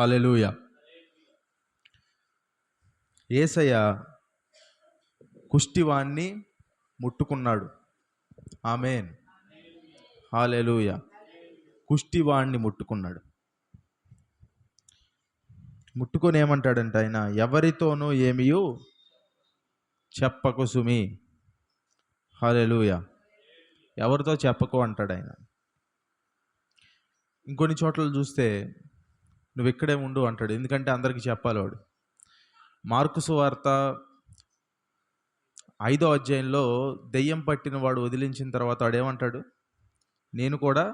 హల్లెలూయా. యేసయ్య కుష్టివాణ్ణి ముట్టుకున్నాడు. ఆమేన్. హల్లెలూయా. కుష్టివాణ్ణి ముట్టుకున్నాడు. ముట్టుకొని ఏమంటాడంటే ఆయన, ఎవరితోనూ ఏమియు చెప్పకు సుమి. హల్లెలూయా. ఎవరితో చెప్పకు అంటాడు ఆయన. ఇంకొన్ని చోట్ల చూస్తే నువ్వు ఇక్కడే ఉండు అంటాడు. ఎందుకంటే అందరికీ చెప్పాలి వాడు. మార్కు సువార్త 5వ అధ్యాయంలో దెయ్యం పట్టిన వాడు వదిలించిన తర్వాత వాడు ఏమంటాడు, నేను కూడా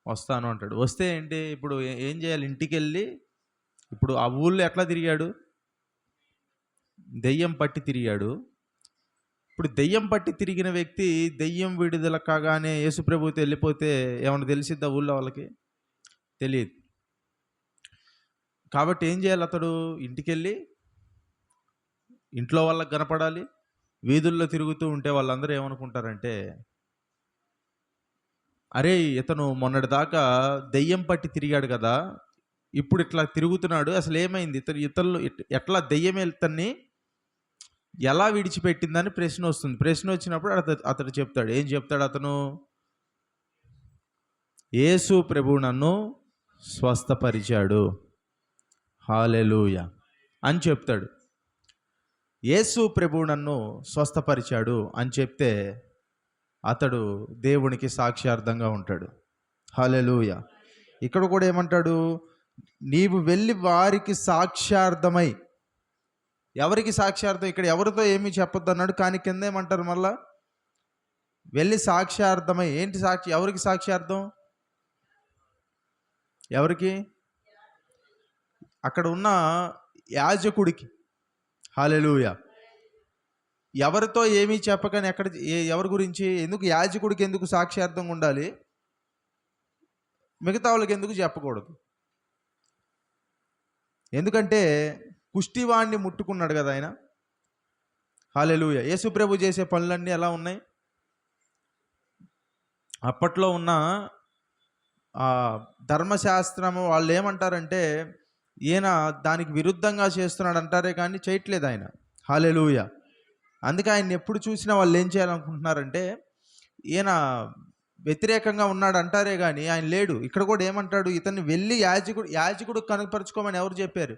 వస్తాను అంటాడు. వస్తే ఏంటి, ఇప్పుడు ఏం చేయాలి? ఇంటికి వెళ్ళి, ఇప్పుడు ఆ ఊళ్ళో ఎట్లా తిరిగాడు? దెయ్యం పట్టి తిరిగాడు. ఇప్పుడు దెయ్యం పట్టి తిరిగిన వ్యక్తి దెయ్యం విడుదల కాగానే యేసుప్రభుతో వెళ్ళిపోతే ఏమన్నా తెలిసిద్దా ఊళ్ళో వాళ్ళకి? తెలియదు. కాబట్టి ఏం చేయాలి? అతడు ఇంటికి వెళ్ళి ఇంట్లో వాళ్ళకి కనపడాలి. వీధుల్లో తిరుగుతూ ఉంటే వాళ్ళందరూ ఏమనుకుంటారంటే, అరే ఇతను మొన్నటి దాకా దెయ్యం పట్టి తిరిగాడు కదా, ఇప్పుడు ఇట్లా తిరుగుతున్నాడు, అసలు ఏమైంది? ఇతరులు ఎట్లా దెయ్యం ఇతన్ని ఎలా విడిచిపెట్టిందని ప్రశ్న వస్తుంది. ప్రశ్న వచ్చినప్పుడు అతడు చెప్తాడు. ఏం చెప్తాడు అతను? యేసు ప్రభువు నన్ను స్వస్థపరిచాడు, హల్లెలూయా అని చెప్తాడు. యేసు ప్రభువు నన్ను స్వస్థపరిచాడు అని చెప్తే అతడు దేవునికి సాక్ష్యార్థంగా ఉంటాడు. హల్లెలూయా. ఇక్కడ కూడా ఏమంటాడు? నీవు వెళ్ళి వారికి సాక్ష్యార్థమై. ఎవరికి సాక్ష్యార్థం? ఇక్కడ ఎవరితో ఏమీ చెప్పొద్దు అన్నాడు, కానీ కింద ఏమంటారు మళ్ళా? వెళ్ళి సాక్ష్యార్థమై. ఏంటి సాక్షి? ఎవరికి సాక్ష్యార్థం? ఎవరికి? అక్కడ ఉన్న యాజకుడికి. హల్లెలూయా. ఎవరితో ఏమీ చెప్పకని ఎవరి గురించి? ఎందుకు యాజకుడికి ఎందుకు సాక్ష్యార్థంగా ఉండాలి? మిగతా వాళ్ళకి ఎందుకు చెప్పకూడదు? ఎందుకంటే కుష్టివాణ్ణి ముట్టుకున్నాడు కదా ఆయన. హల్లెలూయా. యేసుప్రభు చేసే పనులన్నీ ఎలా ఉన్నాయి? అప్పట్లో ఉన్న ధర్మశాస్త్రము వాళ్ళు ఏమంటారంటే, ఈయన దానికి విరుద్ధంగా చేస్తున్నాడు అంటారే కానీ చేయట్లేదు ఆయన. హల్లెలూయా. అందుకే ఆయన ఎప్పుడు చూసినా వాళ్ళు ఏం చేయాలనుకుంటున్నారంటే, ఈయన వ్యతిరేకంగా ఉన్నాడు అంటారే కానీ ఆయన లేడు. ఇక్కడ కూడా ఏమంటాడు? ఇతన్ని వెళ్ళి యాజకుడు కనుపరుచుకోమని ఎవరు చెప్పారు?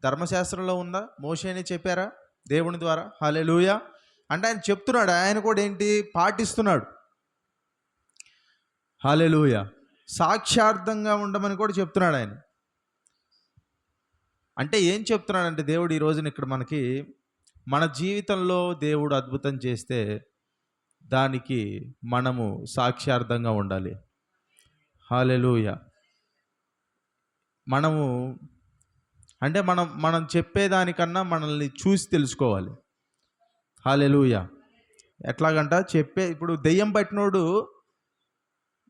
ధర్మశాస్త్రంలో ఉందా? మోషేనే చెప్పారా దేవుని ద్వారా? హల్లెలూయా. అంటే ఆయన చెప్తున్నాడు, ఆయన కూడా ఏంటి? పాటిస్తున్నాడు. హల్లెలూయా. సాక్ష్యార్థంగా ఉండమని కూడా చెప్తున్నాడు ఆయన. అంటే ఏం చెప్తున్నాడంటే దేవుడు ఈ రోజున ఇక్కడ మనకి, మన జీవితంలో దేవుడు అద్భుతం చేస్తే దానికి మనము సాక్ష్యార్థంగా ఉండాలి. హల్లెలూయా. మనము అంటే మనం చెప్పేదానికన్నా మనల్ని చూసి తెలుసుకోవాలి. హల్లెలూయా. ఎట్లాగంట ఇప్పుడు దెయ్యం పట్టినోడు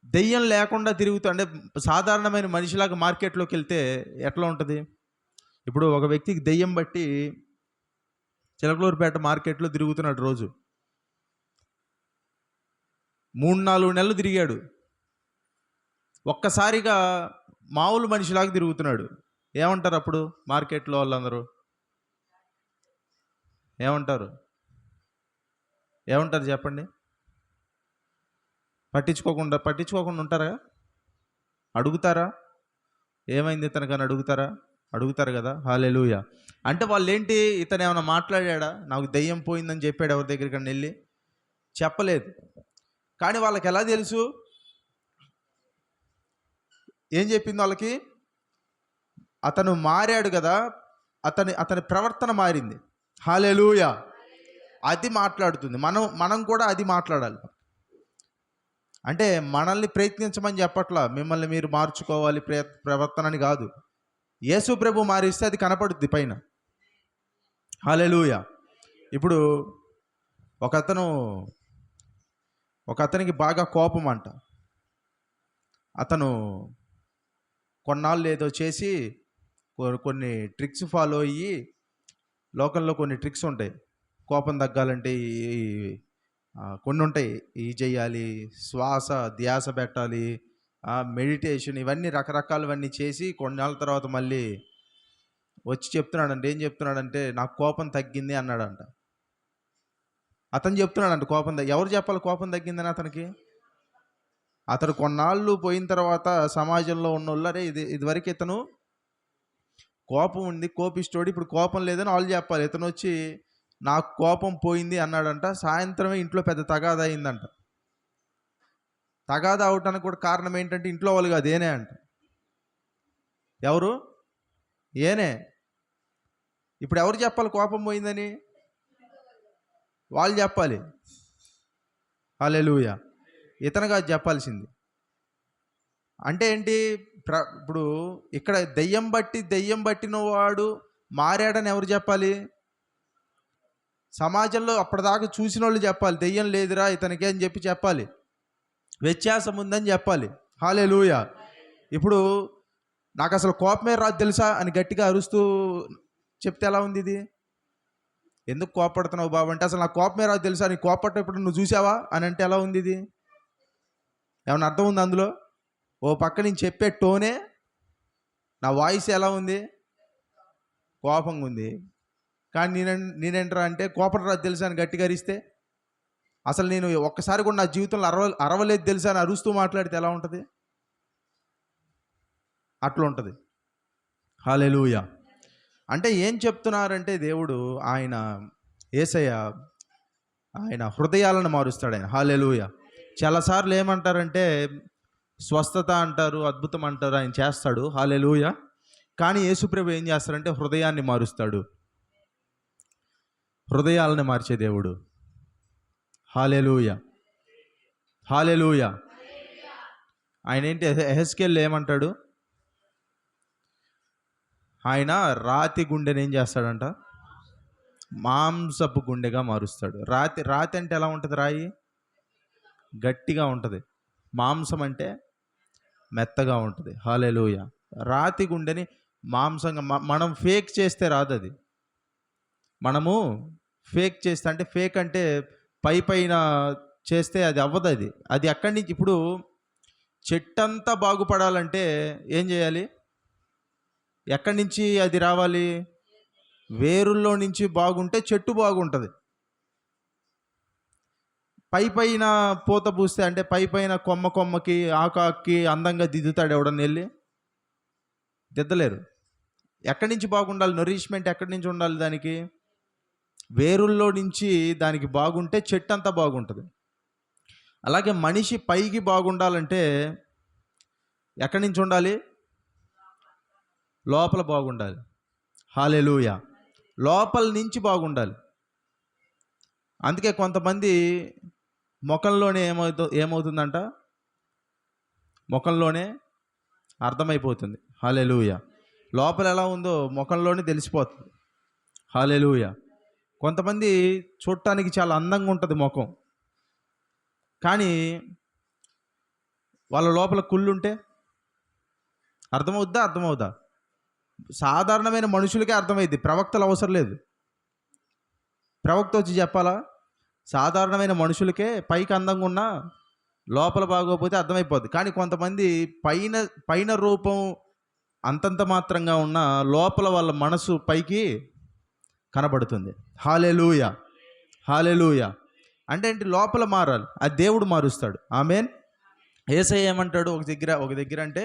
దెయ్యం లేకుండా తిరుగుతూ, అంటే సాధారణమైన మనిషిలాగా మార్కెట్లోకి వెళ్తే ఎట్లా ఉంటుంది? ఇప్పుడు ఒక వ్యక్తికి దెయ్యం బట్టి చిలకలూరుపేట మార్కెట్లో తిరుగుతున్నాడు రోజు. 3-4 నెలలు తిరిగాడు. ఒక్కసారిగా మామూలు మనిషిలాగా తిరుగుతున్నాడు. ఏమంటారు అప్పుడు మార్కెట్లో వాళ్ళందరూ? ఏమంటారు చెప్పండి? పట్టించుకోకుండా ఉంటారా? అడుగుతారా? ఏమైంది ఇతనికని అడుగుతారు కదా. హల్లెలూయా. అంటే వాళ్ళు ఏంటి, ఇతను ఏమైనా మాట్లాడా? నాకు దెయ్యం పోయిందని చెప్పాడు ఎవరి దగ్గరికన్నా వెళ్ళి? చెప్పలేదు. కానీ వాళ్ళకి ఎలా తెలుసు? ఏం చెప్పింది వాళ్ళకి? అతను మారాడు కదా, అతని ప్రవర్తన మారింది. హల్లెలూయా. అది మాట్లాడుతుంది. మనం కూడా అది మాట్లాడాలి. అంటే మనల్ని ప్రయత్నించమని చెప్పట్లా, మిమ్మల్ని మీరు మార్చుకోవాలి ప్రవర్తనని కాదు. యేసు ప్రభు మారిస్తే అది కనపడుద్ది పైన. హల్లెలూయా. ఇప్పుడు ఒకతనికి బాగా కోపం అంట. అతను కొన్నాళ్ళు ఏదో చేసి కొన్ని ట్రిక్స్ ఫాలో అయ్యి, లోకల్లో కొన్ని ట్రిక్స్ ఉంటాయి కోపం తగ్గాలంటే. కొన్ని ఉంటాయి, ఇవి చెయ్యాలి, శ్వాస ధ్యాస పెట్టాలి, మెడిటేషన్ ఇవన్నీ రకరకాలవన్నీ చేసి కొన్నాళ్ళ తర్వాత మళ్ళీ వచ్చి చెప్తున్నాడంటే ఏం చెప్తున్నాడంటే నాకు కోపం తగ్గింది అన్నాడంట. అతను చెప్తున్నాడంట కోపం ఎవరు చెప్పాలి కోపం తగ్గిందని అతనికి? అతను కొన్నాళ్ళు పోయిన తర్వాత సమాజంలో ఉన్నోళ్ళరే ఇదివరకు ఇతను కోపం ఉంది, కోపిస్తోడు, ఇప్పుడు కోపం లేదని వాళ్ళు చెప్పాలి. ఇతను వచ్చి నాకు కోపం పోయింది అన్నాడంట. సాయంత్రమే ఇంట్లో పెద్ద తగాదా అయిందంట. తగాదా అవటానికి కూడా కారణం ఏంటంటే ఇంట్లో వాళ్ళు కాదు, ఏనే అంట. ఎవరు? ఏనే. ఇప్పుడు ఎవరు చెప్పాలి కోపం పోయిందని? వాళ్ళు చెప్పాలి. హల్లెలూయా. ఇతను కాదు చెప్పాల్సింది. అంటే ఏంటి? ఇప్పుడు ఇక్కడ దెయ్యం పట్టిన వాడు మారాడని ఎవరు చెప్పాలి? సమాజంలో అప్పటిదాకా చూసిన వాళ్ళు చెప్పాలి. దెయ్యం లేదురా ఇతనికి అని చెప్పి చెప్పాలి, వ్యత్యాసం ఉందని చెప్పాలి. హల్లెలూయా. ఇప్పుడు నాకు అసలు కోపమే రాదు తెలుసా అని గట్టిగా అరుస్తూ చెప్తే ఎలా ఉంది ఇది? ఎందుకు కోపడుతున్నావు బాబు అంటే అసలు నాకు కోపమే రాదు తెలుసా, నీ కోపట్టప్పుడు నువ్వు చూసావా అని అంటే ఎలా ఉంది ఇది? ఏమన్నా అర్థం ఉంది అందులో? ఓ పక్క నేను చెప్పే టోనే, నా వాయిస్ ఎలా ఉంది? కోపంగా ఉంది. కానీ నేనేంట్రా అంటే కోపం రాదు తెలుసా అని గట్టిగా అరిస్తే, అసలు నేను ఒక్కసారి కూడా నా జీవితంలో అరవలేదు తెలుసా అని అరుస్తూ మాట్లాడితే ఎలా ఉంటుంది? అట్లా ఉంటుంది. హల్లెలూయా. అంటే ఏం చెప్తున్నారంటే దేవుడు, ఆయన యేసయ్య ఆయన హృదయాలను మారుస్తాడు ఆయన. హల్లెలూయా. చాలాసార్లు ఏమంటారంటే స్వస్థత అంటారు, అద్భుతం అంటారు, ఆయన చేస్తాడు. హల్లెలూయా. కానీ యేసుప్రభు ఏం చేస్తారంటే హృదయాన్ని మారుస్తాడు. హృదయాలను మార్చే దేవుడు. హల్లెలూయా. హల్లెలూయా. ఆయన ఏంటి? ఎహెజ్కేల్ ఏమంటాడు? ఆయన రాతి గుండెని ఏం చేస్తాడంట? మాంసపు గుండెగా మారుస్తాడు. రాతి అంటే ఎలా ఉంటుంది? రాయి గట్టిగా ఉంటుంది, మాంసం అంటే మెత్తగా ఉంటుంది. హల్లెలూయా. రాతి గుండెని మాంసంగా మనం ఫేక్ చేస్తే రాదు అది. మనము ఫేక్ చేస్తే అంటే ఫేక్ అంటే పైన చేస్తే అది అవ్వదు. అది అక్కడి నుంచి ఇప్పుడు చెట్టంతా బాగుపడాలంటే ఏం చేయాలి? ఎక్కడి నుంచి అది రావాలి? వేరుల్లో నుంచి బాగుంటే చెట్టు బాగుంటుంది. పైన పూత పూస్తే అంటే పైన కొమ్మకి ఆకుకి అందంగా దిద్దుతాడు ఎవడన్నా వెళ్ళి? దిద్దలేరు. ఎక్కడి నుంచి బాగుండాలి? నరిష్మెంట్ ఎక్కడి నుంచి ఉండాలి దానికి? వేరుల్లో నుంచి దానికి బాగుంటే చెట్టు అంతా బాగుంటుంది. అలాగే మనిషి పైకి బాగుండాలంటే ఎక్కడి నుంచి ఉండాలి? లోపల బాగుండాలి. హల్లెలూయా. లోపల నుంచి బాగుండాలి. అందుకే కొంతమంది ముఖంలోనే ఏమవుతుందంట? ముఖంలోనే అర్థమైపోతుంది. హల్లెలూయా. లోపల ఎలా ఉందో ముఖంలోనే తెలిసిపోతుంది. హల్లెలూయా. కొంతమంది చూడటానికి చాలా అందంగా ఉంటుంది ముఖం, కానీ వాళ్ళ లోపల కుళ్ళుంటే అర్థమవుద్దా? సాధారణమైన మనుషులకే అర్థమైంది, ప్రవక్తలు అవసరం లేదు. ప్రవక్త వచ్చి చెప్పాలా? సాధారణమైన మనుషులకే పైకి అందంగా ఉన్నా లోపల బాగోకపోతే అర్థమైపోద్ది. కానీ కొంతమంది పైన రూపం అంతంత మాత్రంగా ఉన్న లోపల వాళ్ళ మనసు పైకి కనబడుతుంది. హల్లెలూయా. హల్లెలూయా. అంటే ఏంటి? లోపల మారాలి, అది దేవుడు మారుస్తాడు. ఆమేన్. యేసయ్య ఏమంటాడు ఒక దగ్గర అంటే,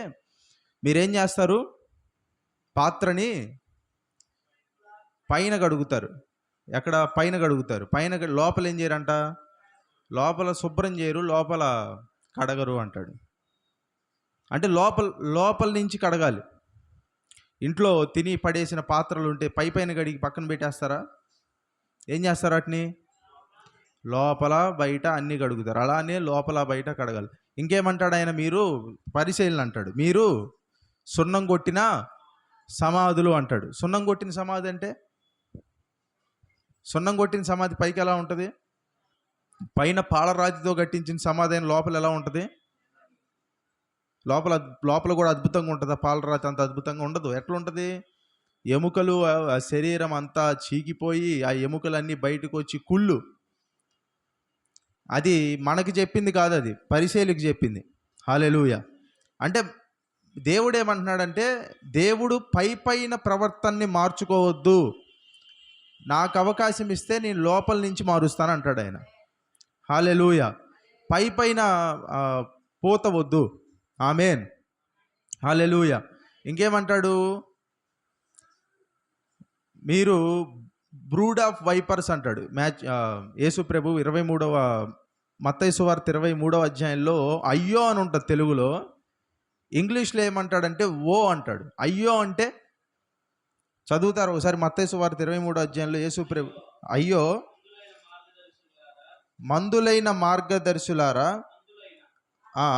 మీరేం చేస్తారు? పాత్రని పైన కడుగుతారు. ఎక్కడ? పైన కడుగుతారు. లోపల ఏం చేయరంట? లోపల శుభ్రం చేయరు, లోపల కడగరు అంటాడు. అంటే లోపల నుంచి కడగాలి. ఇంట్లో తిని పడేసిన పాత్రలు ఉంటే పైన కడిగి పక్కన పెట్టేస్తారా? ఏం చేస్తారు? వాటిని లోపల బయట అన్నీ కడుగుతారు. అలానే లోపల బయట కడగాలి. ఇంకేమంటాడు ఆయన? మీరు పరిశీలన అంటాడు, మీరు సున్నం కొట్టిన సమాధులు అంటాడు. సున్నం కొట్టిన సమాధి అంటే, సున్నం కొట్టిన సమాధి పైకి ఎలా ఉంటుంది? పైన పాలరాతితో కట్టించిన సమాధి అయిన లోపల ఎలా ఉంటుంది? లోపల కూడా అద్భుతంగా ఉంటుంది. పాలరాతి అంత అద్భుతంగా ఉండదు. ఎట్లా ఉంటుంది? ఎముకలు, ఆ శరీరం అంతా చీకిపోయి ఆ ఎముకలన్నీ బయటకు వచ్చి కుళ్ళు. అది మనకి చెప్పింది కాదు, అది పరిశీలికి చెప్పింది. హల్లెలూయా. అంటే దేవుడు ఏమంటున్నాడంటే, దేవుడు పైన ప్రవర్తనని మార్చుకోవద్దు, నాకు అవకాశం ఇస్తే నేను లోపల నుంచి మారుస్తాను అంటాడు ఆయన. హల్లెలూయా. పైన పోత వద్దు. ఆమేన్. హల్లెలూయా. ఇంకేమంటాడు, మీరు బ్రూడ్ ఆఫ్ వైపర్స్ అంటాడు. యేసు ప్రభు 23వ మత్తయి సువార్త 23వ అధ్యాయంలో అయ్యో అని ఉంటుంది తెలుగులో. ఇంగ్లీష్లో ఏమంటాడంటే ఓ అంటాడు. అయ్యో అంటే చదువుతారు ఒకసారి మత్తయి సువార్త 23వ అధ్యాయంలో యేసు ప్రభు, అయ్యో మందులైన మార్గదర్శులారా,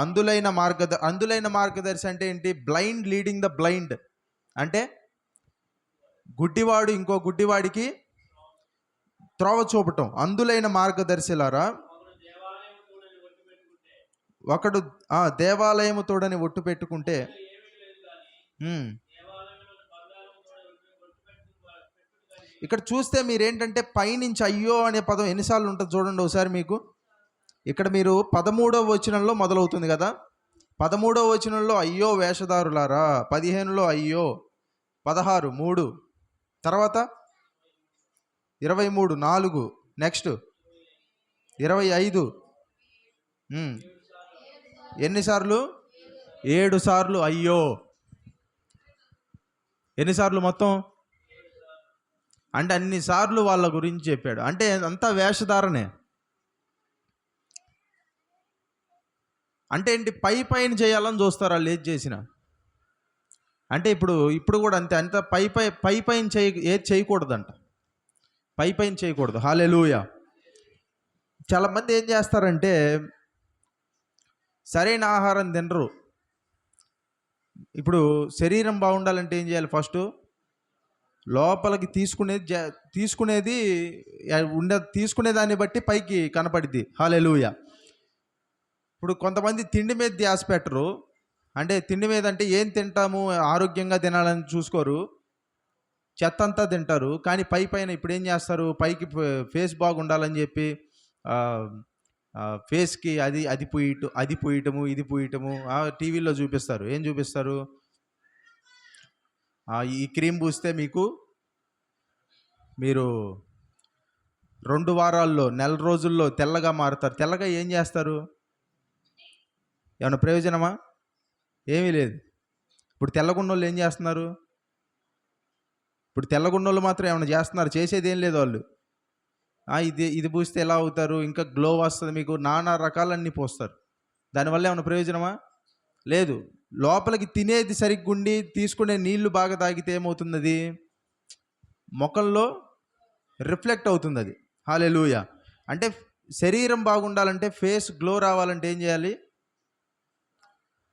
అందులైన మార్గదర్శి అంటే ఏంటి? Blind leading the blind. అంటే గుడ్డివాడు ఇంకో గుడ్డివాడికి త్రోవ చూపటం. అందులైన మార్గదర్శులారా, ఒకడు దేవాలయము తోడని ఒట్టు పెట్టుకుంటే ఇక్కడ చూస్తే మీరేంటంటే పైనుంచి అయ్యో అనే పదం ఎన్నిసార్లు ఉంటుంది చూడండి ఒకసారి మీకు. ఇక్కడ మీరు 13వ వచనంలో మొదలవుతుంది కదా. 13వ వచనంలో అయ్యో వేషధారులారా, 15లో అయ్యో, 16 3, తర్వాత 23 4, నెక్స్ట్ 25 ఎన్నిసార్లు? 7 సార్లు అయ్యో. ఎన్నిసార్లు మొత్తం? అంటే అన్నిసార్లు వాళ్ళ గురించి చెప్పాడు. అంటే అంతా వేషధారణే. అంటే ఏంటి? పైన చేయాలని చూస్తారు వాళ్ళు ఏది చేసినా. అంటే ఇప్పుడు కూడా అంతే, అంత పైన ఏది చేయకూడదంట. పైన చేయకూడదు. హల్లెలూయా. చాలామంది ఏం చేస్తారంటే సరైన ఆహారం తినరు. ఇప్పుడు శరీరం బాగుండాలంటే ఏం చేయాలి? ఫస్ట్ లోపలికి తీసుకునే దాన్ని బట్టి పైకి కనపడిద్ది. హల్లెలూయా. ఇప్పుడు కొంతమంది తిండి మీద ధ్యాస పెట్టరు. అంటే తిండి మీద అంటే ఏం తింటాము, ఆరోగ్యంగా తినాలని చూసుకోరు, చెత్త అంతా తింటారు. కానీ పైన ఇప్పుడు ఏం చేస్తారు? పైకి ఫేస్ బాగుండాలని చెప్పి ఫేస్కి అది పూయటము ఇది పూయటము టీవీలో చూపిస్తారు. ఏం చూపిస్తారు? ఈ క్రీమ్ పూస్తే మీరు 2 వారాల్లో, నెల రోజుల్లో తెల్లగా మారుతారు. తెల్లగా ఏం చేస్తారు? ఏమైనా ప్రయోజనమా? ఏమీ లేదు. ఇప్పుడు తెల్లగున్నోళ్ళు ఏం చేస్తున్నారు? ఇప్పుడు తెల్లగున్నోళ్ళు మాత్రం ఏమైనా చేస్తున్నారు? చేసేది ఏం లేదు వాళ్ళు. ఇది పూస్తే ఎలా అవుతారు, ఇంకా గ్లో వస్తుంది, మీకు నానా రకాలన్నీ పోస్తారు. దానివల్ల ఏమైనా ప్రయోజనమా? లేదు. లోపలికి తినేది సరిగ్గుండి తీసుకునే నీళ్లు బాగా తాగితే ఏమవుతుంది? అది ముఖంలో రిఫ్లెక్ట్ అవుతుంది. అది హల్లెలూయా. అంటే శరీరం బాగుండాలంటే, ఫేస్ గ్లో రావాలంటే ఏం చేయాలి?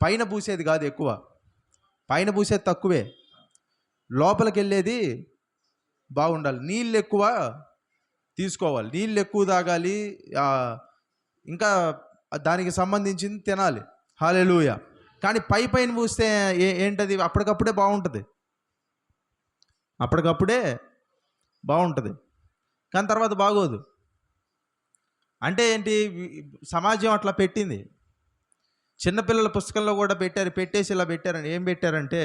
పైన పూసేది కాదు ఎక్కువ, పైన పూసేది తక్కువే, లోపలికి వెళ్ళేది బాగుండాలి. నీళ్ళు ఎక్కువ తీసుకోవాలి, నీళ్ళు ఎక్కువ తాగాలి, ఇంకా దానికి సంబంధించింది తినాలి. హల్లెలూయా. కానీ పైన పూస్తే ఏంటది? అప్పటికప్పుడే బాగుంటుంది, కానీ తర్వాత బాగోదు. అంటే ఏంటి? సమాజం అట్లా పెట్టింది. చిన్నపిల్లల పుస్తకంలో కూడా పెట్టేసి ఇలా పెట్టారండి. ఏం పెట్టారంటే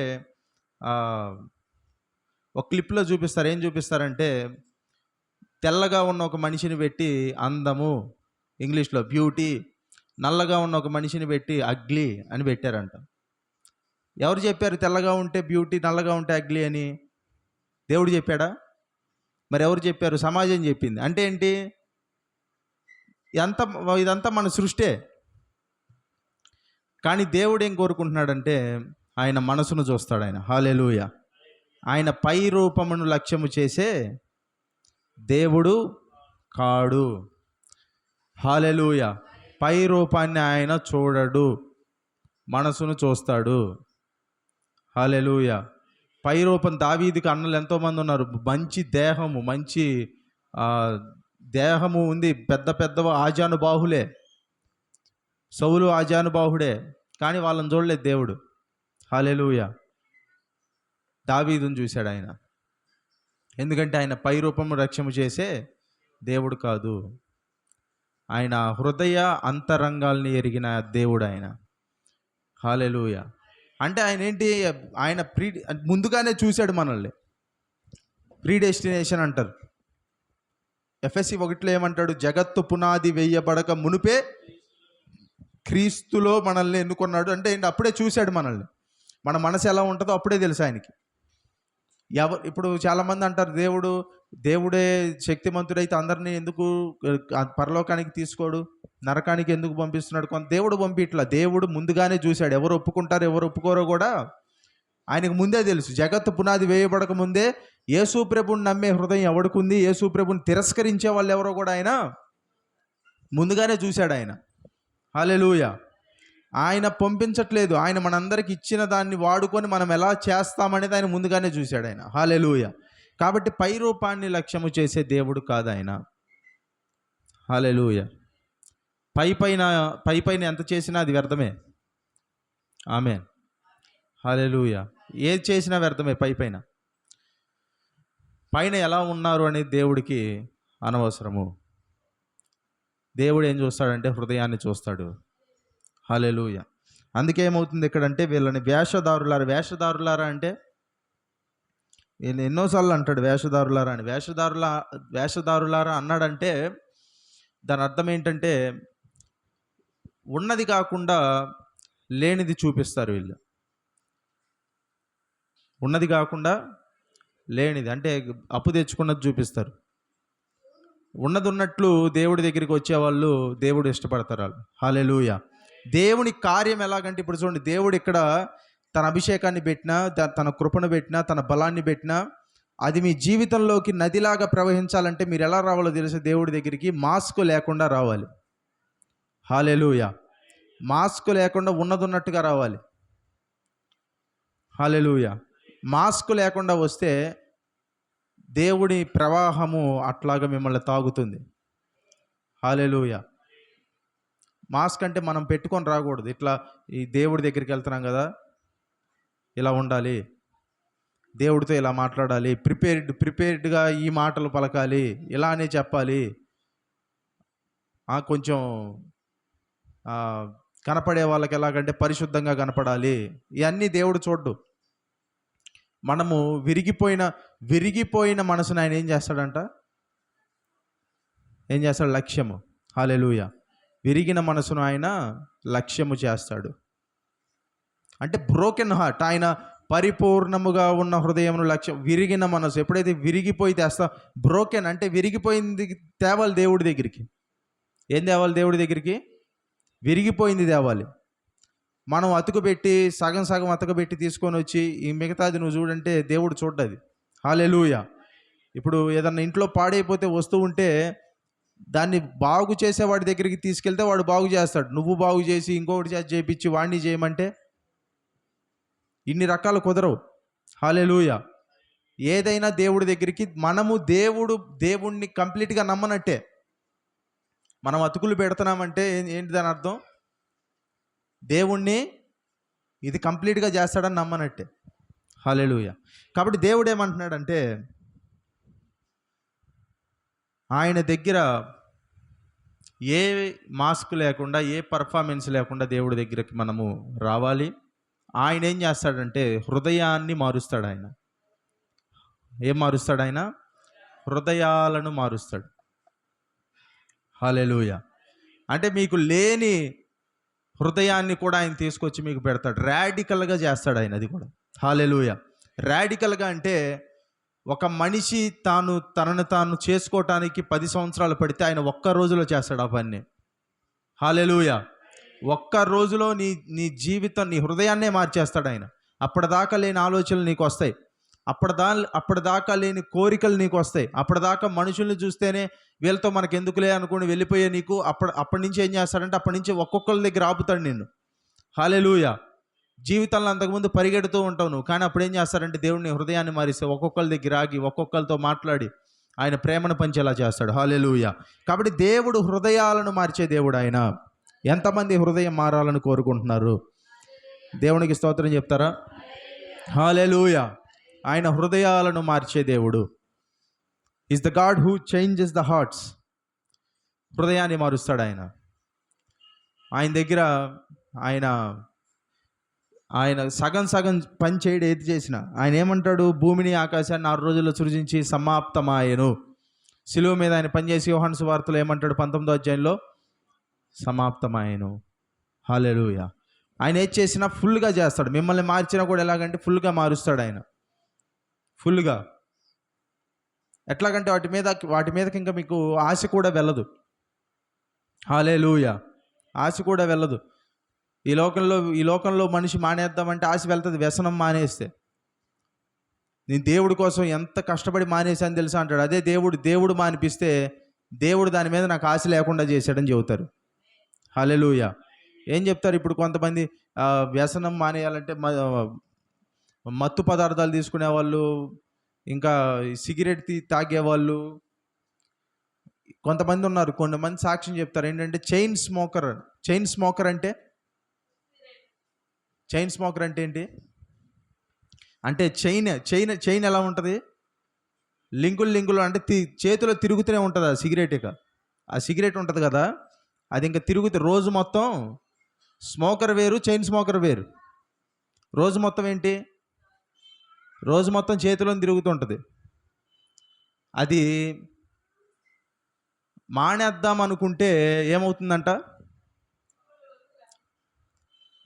ఒక క్లిప్లో చూపిస్తారు. ఏం చూపిస్తారంటే తెల్లగా ఉన్న ఒక మనిషిని పెట్టి అందము, ఇంగ్లీష్లో బ్యూటీ, నల్లగా ఉన్న ఒక మనిషిని పెట్టి అగ్లీ అని పెట్టారంట. ఎవరు చెప్పారు తెల్లగా ఉంటే బ్యూటీ, నల్లగా ఉంటే అగ్లీ అని? దేవుడు చెప్పాడా? మరి ఎవరు చెప్పారు? సమాజం చెప్పింది. అంటే ఏంటి? ఇదంతా మన సృష్టే. కానీ దేవుడు ఏం కోరుకుంటున్నాడంటే ఆయన మనసును చూస్తాడు ఆయన. హల్లెలూయా. ఆయన పై రూపమును లక్ష్యము చేసే దేవుడు కాడు. హల్లెలూయా. పై రూపాన్ని ఆయన చూడడు, మనసును చూస్తాడు. హల్లెలూయా. పై రూపం. దావీదుకి అన్నలు ఎంతోమంది ఉన్నారు. మంచి దేహము ఉంది, పెద్ద ఆజానుబాహులే. సౌలు ఆజానుబాహుడే, కానీ వాళ్ళని చూడలేదు దేవుడు. హల్లెలూయా. దావీదును చూశాడు ఆయన. ఎందుకంటే ఆయన పై రూపము లక్ష్యము చేసే దేవుడు కాదు. ఆయన హృదయ అంతరంగాల్ని ఎరిగిన దేవుడు ఆయన. హల్లెలూయా. అంటే ఆయన ఏంటి, ఆయన ముందుగానే చూశాడు మనల్ని. ప్రీడెస్టినేషన్ అంటారు. ఎఫ్ఎస్సి 1లో ఏమంటాడు, జగత్తు పునాది వేయబడక మునుపే క్రీస్తులో మనల్ని ఎన్నుకున్నాడు. అంటే ఏంటి, అప్పుడే చూశాడు మనల్ని. మన మనసు ఎలా ఉంటుందో అప్పుడే తెలుసు ఆయనకి. ఇప్పుడు చాలామంది అంటారు, దేవుడే శక్తిమంతుడైతే అందరినీ ఎందుకు పరలోకానికి తీసుకోడు, నరకానికి ఎందుకు పంపిస్తున్నాడు? కొంత దేవుడు పంపిట్లా, దేవుడు ముందుగానే చూశాడు. ఎవరు ఒప్పుకుంటారు ఎవరు ఒప్పుకోరో కూడా ఆయనకు ముందే తెలుసు. జగత్తు పునాది వేయబడక ముందే యేసు ప్రభుని నమ్మే హృదయం ఎవడుకుంది, యేసు ప్రభుని తిరస్కరించే వాళ్ళు ఎవరో కూడా ఆయన ముందుగానే చూశాడు ఆయన. హల్లెలూయా. ఆయన పంపించట్లేదు, ఆయన మనందరికి ఇచ్చిన దాన్ని వాడుకొని మనం ఎలా చేస్తామనేది ఆయన ముందుగానే చూశాడు ఆయన. హల్లెలూయా. కాబట్టి పై రూపాన్ని లక్ష్యము చేసే దేవుడు కాదు ఆయన. హల్లెలూయా. పై పైన ఎంత చేసినా అది వ్యర్థమే. ఆమేన్. హల్లెలూయా. ఏది చేసినా వ్యర్థమే. పైన ఎలా ఉన్నారు అనేది దేవుడికి అనవసరము. దేవుడు ఏం చూస్తాడంటే హృదయాన్ని చూస్తాడు. హల్లెలూయా. అందుకే ఏమవుతుంది ఇక్కడంటే, వీళ్ళని వేషధారులారా అంటే వీళ్ళు ఎన్నోసార్లు అంటాడు వేషధారులారా అని. వేషధారులారా అన్నాడంటే దాని అర్థం ఏంటంటే, ఉన్నది కాకుండా లేనిది చూపిస్తారు వీళ్ళు. ఉన్నది కాకుండా లేనిది అంటే అప్పు తెచ్చుకున్నది చూపిస్తారు. ఉన్నది ఉన్నట్లు దేవుడి దగ్గరికి వచ్చేవాళ్ళు దేవుడు ఇష్టపడతారు వాళ్ళు. హల్లెలూయా. దేవుని కార్యం ఎలాగంటే, ఇప్పుడు చూడండి, దేవుడు ఇక్కడ తన అభిషేకాన్ని పెట్టినా, తన కృపను పెట్టినా, తన బలాన్ని పెట్టినా, అది మీ జీవితంలోకి నదిలాగా ప్రవహించాలంటే మీరు ఎలా రావాలో తెలుసు. దేవుడి దగ్గరికి మాస్క్ లేకుండా రావాలి. హల్లెలూయా. మాస్క్ లేకుండా ఉన్నది ఉన్నట్టుగా రావాలి. హల్లెలూయా. మాస్క్ లేకుండా వస్తే దేవుడి ప్రవాహము అట్లాగా మిమ్మల్ని తాగుతుంది. హల్లెలూయా. మాస్క్ అంటే మనం పెట్టుకొని రాకూడదు. ఇట్లా ఈ దేవుడి దగ్గరికి వెళ్తున్నాం కదా, ఇలా ఉండాలి, దేవుడితో ఇలా మాట్లాడాలి, ప్రిపేర్డ్గా ఈ మాటలు పలకాలి, ఇలానే చెప్పాలి, కొంచెం కనపడే వాళ్ళకి ఎలాగంటే పరిశుద్ధంగా కనపడాలి. ఇవన్నీ దేవుడు చూడ్డు. మనము విరిగిపోయిన మనసును ఆయన ఏం చేస్తాడంట? లక్ష్యము. హల్లెలూయా. విరిగిన మనసును ఆయన లక్ష్యము చేస్తాడు. అంటే బ్రోకెన్ హార్ట్, ఆయన పరిపూర్ణముగా ఉన్న హృదయమును లక్ష్యం. విరిగిన మనసు ఎప్పుడైతే విరిగిపోయి బ్రోకెన్ అంటే విరిగిపోయింది తేవాలి దేవుడి దగ్గరికి. ఏం తేవాలి దేవుడి దగ్గరికి? విరిగిపోయింది తేవాలి. మనం అతుకుపెట్టి సగం అతుకుపెట్టి తీసుకొని వచ్చి ఈ మిగతాది నువ్వు చూడంటే దేవుడు చూడ్డది. హల్లెలూయా. ఇప్పుడు ఏదన్నా ఇంట్లో పాడైపోతే వస్తువు ఉంటే దాన్ని బాగు చేసేవాడి దగ్గరికి తీసుకెళ్తే వాడు బాగు చేస్తాడు. నువ్వు బాగు చేసి ఇంకొకటి చేయించి వాడిని చేయమంటే ఇన్ని రకాలు కుదరవు. హల్లెలూయా. ఏదైనా దేవుడి దగ్గరికి మనము దేవుణ్ణి కంప్లీట్గా నమ్మనట్టే. మనం అతుకులు పెడుతున్నామంటే ఏంటి దాని అర్థం? దేవుణ్ణి ఇది కంప్లీట్గా చేస్తాడని నమ్మనట్టే. హల్లెలూయా. కాబట్టి దేవుడు ఏమంటున్నాడంటే, ఆయన దగ్గర ఏ మాస్క్ లేకుండా, ఏ పర్ఫార్మెన్స్ లేకుండా దేవుడి దగ్గరికి మనము రావాలి. ఆయన ఏం చేస్తాడంటే హృదయాన్ని మారుస్తాడు. ఆయన ఏం మారుస్తాడు? ఆయన హృదయాలను మారుస్తాడు. హల్లెలూయా. అంటే మీకు లేని హృదయాన్ని కూడా ఆయన తీసుకొచ్చి మీకు పెడతాడు. రాడికల్గా చేస్తాడు ఆయన. అది కూడా హల్లెలూయా. రాడికల్గా అంటే ఒక మనిషి తనను తాను చేసుకోవటానికి 10 సంవత్సరాలు పడితే ఆయన ఒక్క రోజులో చేస్తాడు ఆ పని. హల్లెలూయా. ఒక్క రోజులో నీ జీవితం, నీ హృదయాన్నే మార్చేస్తాడు ఆయన. అప్పటిదాకా లేని ఆలోచనలు నీకు వస్తాయి. అప్పటిదాకా లేని కోరికలు నీకు వస్తాయి. అప్పటిదాకా మనుషుల్ని చూస్తేనే వీళ్ళతో మనకు ఎందుకులే అనుకుని వెళ్ళిపోయే నీకు అప్పటి నుంచి ఏం చేస్తాడంటే అప్పటి నుంచి ఒక్కొక్కరి దగ్గర ఆపుతాడు నిన్ను. హల్లెలూయా. జీవితంలో అంతకుముందు పరిగెడుతూ ఉంటావు నువ్వు, కానీ అప్పుడు ఏం చేస్తాడంటే దేవుడిని హృదయాన్ని మారిస్తే ఒక్కొక్కరి దగ్గర ఆగి ఒక్కొక్కరితో మాట్లాడి ఆయన ప్రేమను పంచేలా చేస్తాడు. హల్లెలూయా. కాబట్టి దేవుడు హృదయాలను మార్చే దేవుడు ఆయన. ఎంతమంది హృదయం మారాలని కోరుకుంటున్నారు? దేవునికి స్తోత్రం చెప్తారా? హల్లెలూయా. ఆయన హృదయాలను మార్చే దేవుడు. Is the God who changes the hearts. హృదయాన్ని మారుస్తాడు ఆయన. ఆయన దగ్గర ఆయన ఆయన సగం సగం పని చేయడు ఏది చేసినా. ఆయన ఏమంటాడు? భూమిని ఆకాశాన్ని 6 రోజుల్లో సృజించి సమాప్తమాయెను. శిలువ మీద ఆయన పనిచేసి యోహాను సువార్తలో ఏమంటాడు? 19వ అధ్యాయంలో సమాప్తమాయెను. హల్లెలూయా. ఆయన ఏది చేసినా ఫుల్గా చేస్తాడు. మిమ్మల్ని మార్చినా కూడా ఎలాగంటే ఫుల్గా మారుస్తాడు ఆయన. ఫుల్గా ఎట్లాగంటే వాటి మీదకి ఇంకా మీకు ఆశ కూడా వెళ్ళదు. హల్లెలూయా. ఆశ కూడా వెళ్ళదు. ఈ లోకంలో మనిషి మానేద్దామంటే ఆశ వెళ్తుంది. వ్యసనం మానేస్తే, నేను దేవుడి కోసం ఎంత కష్టపడి మానేశాను తెలుసా అంటాడు. అదే దేవుడు మానిపిస్తే దేవుడు దాని మీద నాకు ఆశ లేకుండా చేశాడని చెబుతారు. హల్లెలూయా. ఏం చెప్తారు ఇప్పుడు కొంతమంది? వ్యసనం మానేయాలంటే మత్తు పదార్థాలు తీసుకునేవాళ్ళు, ఇంకా సిగరెట్ తాగేవాళ్ళు కొంతమంది ఉన్నారు. కొంతమంది సాక్ష్యం చెప్తారు ఏంటంటే చైన్ స్మోకర్ అంటే ఏంటి అంటే చైన్ ఎలా ఉంటుంది? లింకులు అంటే చేతిలో తిరుగుతూనే ఉంటుంది ఆ సిగరెట్. ఆ సిగరెట్ ఉంటుంది కదా, అది ఇంకా తిరుగుతూ రోజు మొత్తం స్మోకర్ వేరు, చైన్ స్మోకర్ వేరు. రోజు మొత్తం ఏంటి? రోజు మొత్తం చేతిలో తిరుగుతుంటుంది. అది మానేద్దాం అనుకుంటే ఏమవుతుందంట?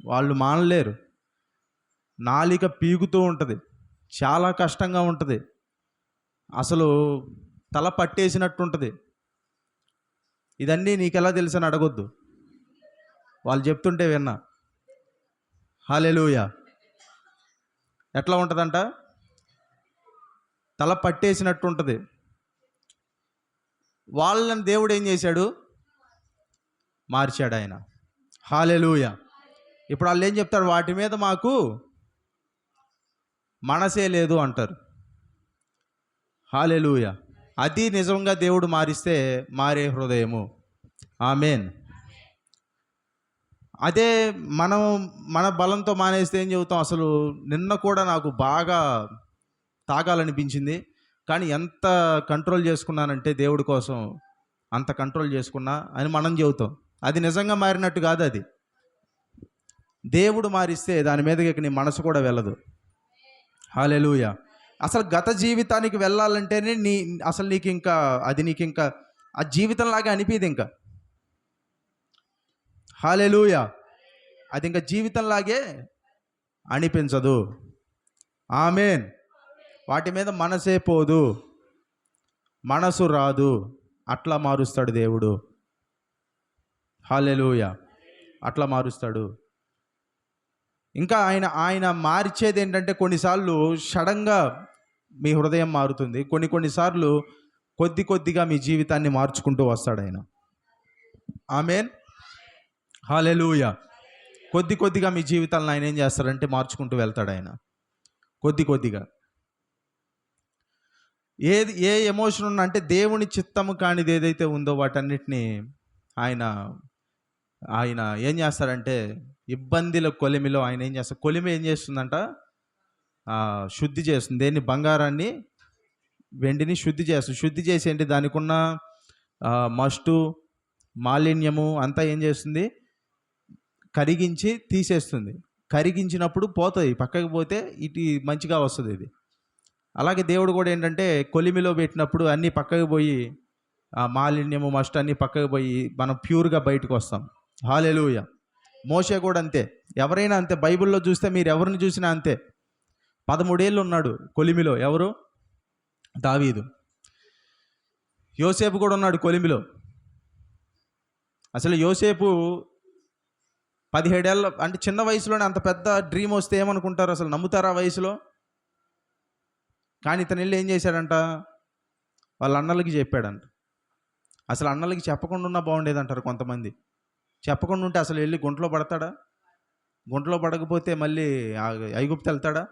వాళ్ళు మానలేరు. నాలిక పీగుతూ ఉంటుంది, చాలా కష్టంగా ఉంటుంది, అసలు తల పట్టేసినట్టు ఉంటుంది. ఇదన్నీ నీకెలా తెలుసు అని అడగొద్దు, వాళ్ళు చెప్తుంటే విన్నా. హల్లెలూయా. ఎట్లా ఉంటుందంట? తల పట్టేసినట్టు ఉంటుంది. వాళ్ళని దేవుడు ఏం చేశాడు? మార్చాడు ఆయన. హల్లెలూయా. ఇప్పుడు వాళ్ళు ఏం చెప్తారు? వాటి మీద మాకు మనసే లేదు అంటారు. హల్లెలూయా. అది నిజంగా దేవుడు మారిస్తే మారే హృదయము. ఆమేన్. అదే మన బలంతో మానేస్తే ఏం చెబుతాం? అసలు నిన్న కూడా నాకు బాగా తాగాలనిపించింది, కానీ ఎంత కంట్రోల్ చేసుకున్నానంటే దేవుడి కోసం అంత కంట్రోల్ చేసుకున్నా అని మనం చెబుతాం. అది నిజంగా మారినట్టు కాదు. అది దేవుడు మారిస్తే దాని మీదకి నీ మనసు కూడా వెళ్ళదు. హల్లెలూయా. అసలు గత జీవితానికి వెళ్ళాలంటేనే అసలు నీకు ఇంకా ఆ జీవితంలాగా అనిపించదు ఇంకా. హల్లెలూయా. అది ఇంకా జీవితంలాగే అనిపించదు. ఆమేన్. వాటి మీద మనసే పోదు, మనసు రాదు. అట్లా మారుస్తాడు దేవుడు. హల్లెలూయా. అట్లా మారుస్తాడు. ఇంకా ఆయన మార్చేది ఏంటంటే కొన్నిసార్లు సడన్గా మీ హృదయం మారుతుంది, కొన్నిసార్లు కొద్దిగా మీ జీవితాన్ని మార్చుకుంటూ వస్తాడు ఆయన. ఆమేన్. హల్లెలూయా. కొద్దిగా మీ జీవితాలను ఆయన ఏం చేస్తాడంటే మార్చుకుంటూ వెళ్తాడు ఆయన కొద్దిగా. ఏ ఎమోషన్ ఉన్నా అంటే దేవుని చిత్తము కానిది ఏదైతే ఉందో వాటన్నిటినీ ఆయన ఏం చేస్తాడంటే ఇబ్బందుల కొలిమిలో ఆయన ఏం చేస్తాడు? కొలిమి ఏం చేస్తుందంట? శుద్ధి చేస్తుంది. దేన్ని? బంగారాన్ని, వెండిని శుద్ధి చేస్తుంది. శుద్ధి చేసి ఏంటి? దానికి ఉన్న మస్టు, మాలిన్యము అంతా ఏం చేస్తుంది? కరిగించి తీసేస్తుంది. కరిగించినప్పుడు పోతుంది, పక్కకి పోతే ఇటు మంచిగా వస్తుంది ఇది. అలాగే దేవుడు కూడా ఏంటంటే కొలిమిలో పెట్టినప్పుడు అన్నీ పక్కకి పోయి, ఆ మాలిన్యము, మస్ట్ అన్నీ పక్కకి పోయి మనం ప్యూర్గా బయటకు వస్తాం. హల్లెలూయా. మోషే కూడా అంతే, ఎవరైనా అంతే. బైబిల్లో చూస్తే మీరు ఎవరిని చూసినా అంతే. 13 ఏళ్ళు ఉన్నాడు కొలిమిలో. ఎవరు? దావీదు. యోసేపు కూడా ఉన్నాడు కొలిమిలో. అసలు యోసేపు 17 ఏళ్ళ అంటే చిన్న వయసులోనే అంత పెద్ద డ్రీమ్ వస్తే ఏమనుకుంటారు? అసలు నమ్ముతారా ఆ వయసులో? కానీ ఇతను వెళ్ళి ఏం చేశాడంట? వాళ్ళ అన్నలకి చెప్పాడంట. అసలు అన్నలకి చెప్పకుండా ఉన్నా బాగుండేదంటారు కొంతమంది. చెప్పకుండా ఉంటే అసలు వెళ్ళి గుంటలో పడతాడా? గుంటలో పడకపోతే మళ్ళీ ఐగుప్తు వెళ్తాడా?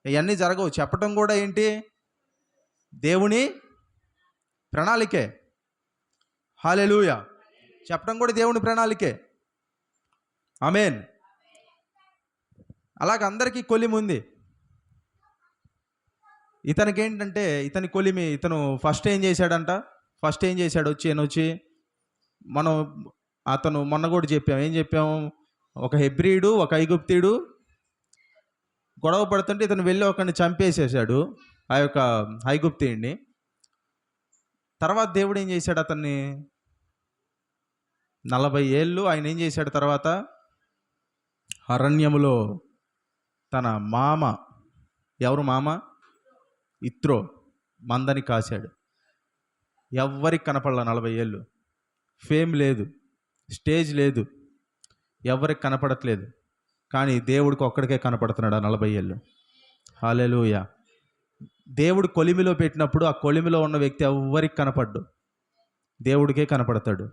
ఇవన్నీ జరగవు. చెప్పడం కూడా ఏంటి? దేవుని ప్రణాళికే. హల్లెలూయా. చెప్పడం కూడా దేవుని ప్రణాళికే. ఆమేన్. అలాగే అందరికీ కొలిమి ఉంది. ఇతనికి ఏంటంటే ఇతని కొలిమి, ఇతను ఫస్ట్ ఏం చేశాడు? వచ్చి అతను మొన్న కూడా చెప్పాం. ఏం చెప్పాము? ఒక హెబ్రీయుడు, ఒక ఐగుప్తీయుడు, గొడవ పడుతుంటే ఇతను వెళ్ళి ఒకరిని చంపేసేసాడు, ఆ యొక్క ఐగుప్తీయుడిని. తర్వాత దేవుడు ఏం చేశాడు? అతన్ని 40 ఏళ్ళు ఆయన ఏం చేశాడు? తర్వాత అరణ్యములో తన మామ, ఎవరు మామ? ఇత్రో మందని కాశాడు. ఎవ్వరికి కనపడలా 40 ఏళ్ళు. ఫేమ్ లేదు, స్టేజ్ లేదు, ఎవరికి కనపడట్లేదు. కానీ దేవుడికి ఒక్కడికే కనపడుతున్నాడు ఆ 40 ఏళ్ళు. హల్లెలూయా. దేవుడు కొలిమిలో పెట్టినప్పుడు ఆ కొలిమిలో ఉన్న వ్యక్తి ఎవ్వరికి కనపడ్డు, దేవుడికే కనపడతాడు.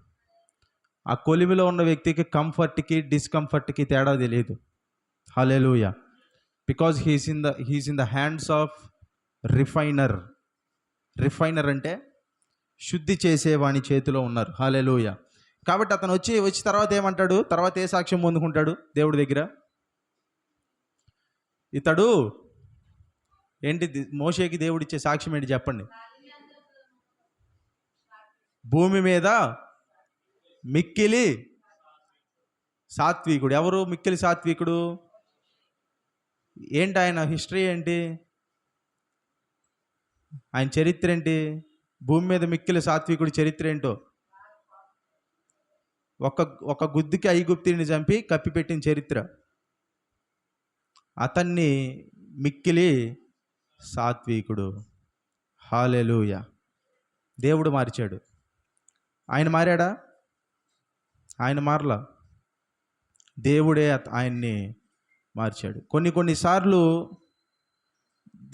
ఆ కొలిమిలో ఉన్న వ్యక్తికి కంఫర్ట్కి డిస్కంఫర్ట్కి తేడా తెలియదు. Hallelujah. Because he's in the hands of refiner. Refiner అంటే శుద్ధి చేసేవాని చేతిలో ఉన్నారు. హల్లెలూయా. కాబట్టి అతను వచ్చి తర్వాత ఏమంటాడు? తర్వాత ఏ సాక్ష్యం పొందుకుంటాడు దేవుడి దగ్గర? ఇతడు ఏంటి? మోషేకి దేవుడు ఇచ్చే సాక్ష్యం ఏంటి చెప్పండి? భూమి మీద మిక్కిలి సాత్వికుడు. ఎవరు మిక్కిలి సాత్వికుడు? ఏంటి ఆయన హిస్టరీ ఏంటి? ఆయన చరిత్ర ఏంటి? భూమి మీద మిక్కిలి సాత్వికుడి చరిత్ర ఏంటో, ఒక గుద్దుకి ఐగుప్తిని చంపి కప్పిపెట్టిన చరిత్ర. అతన్ని మిక్కిలి సాత్వికుడు. హల్లెలూయా. దేవుడు మార్చాడు. ఆయన మారాడా? ఆయన మారలా, దేవుడే ఆయన్ని మార్చాడు. కొన్నిసార్లు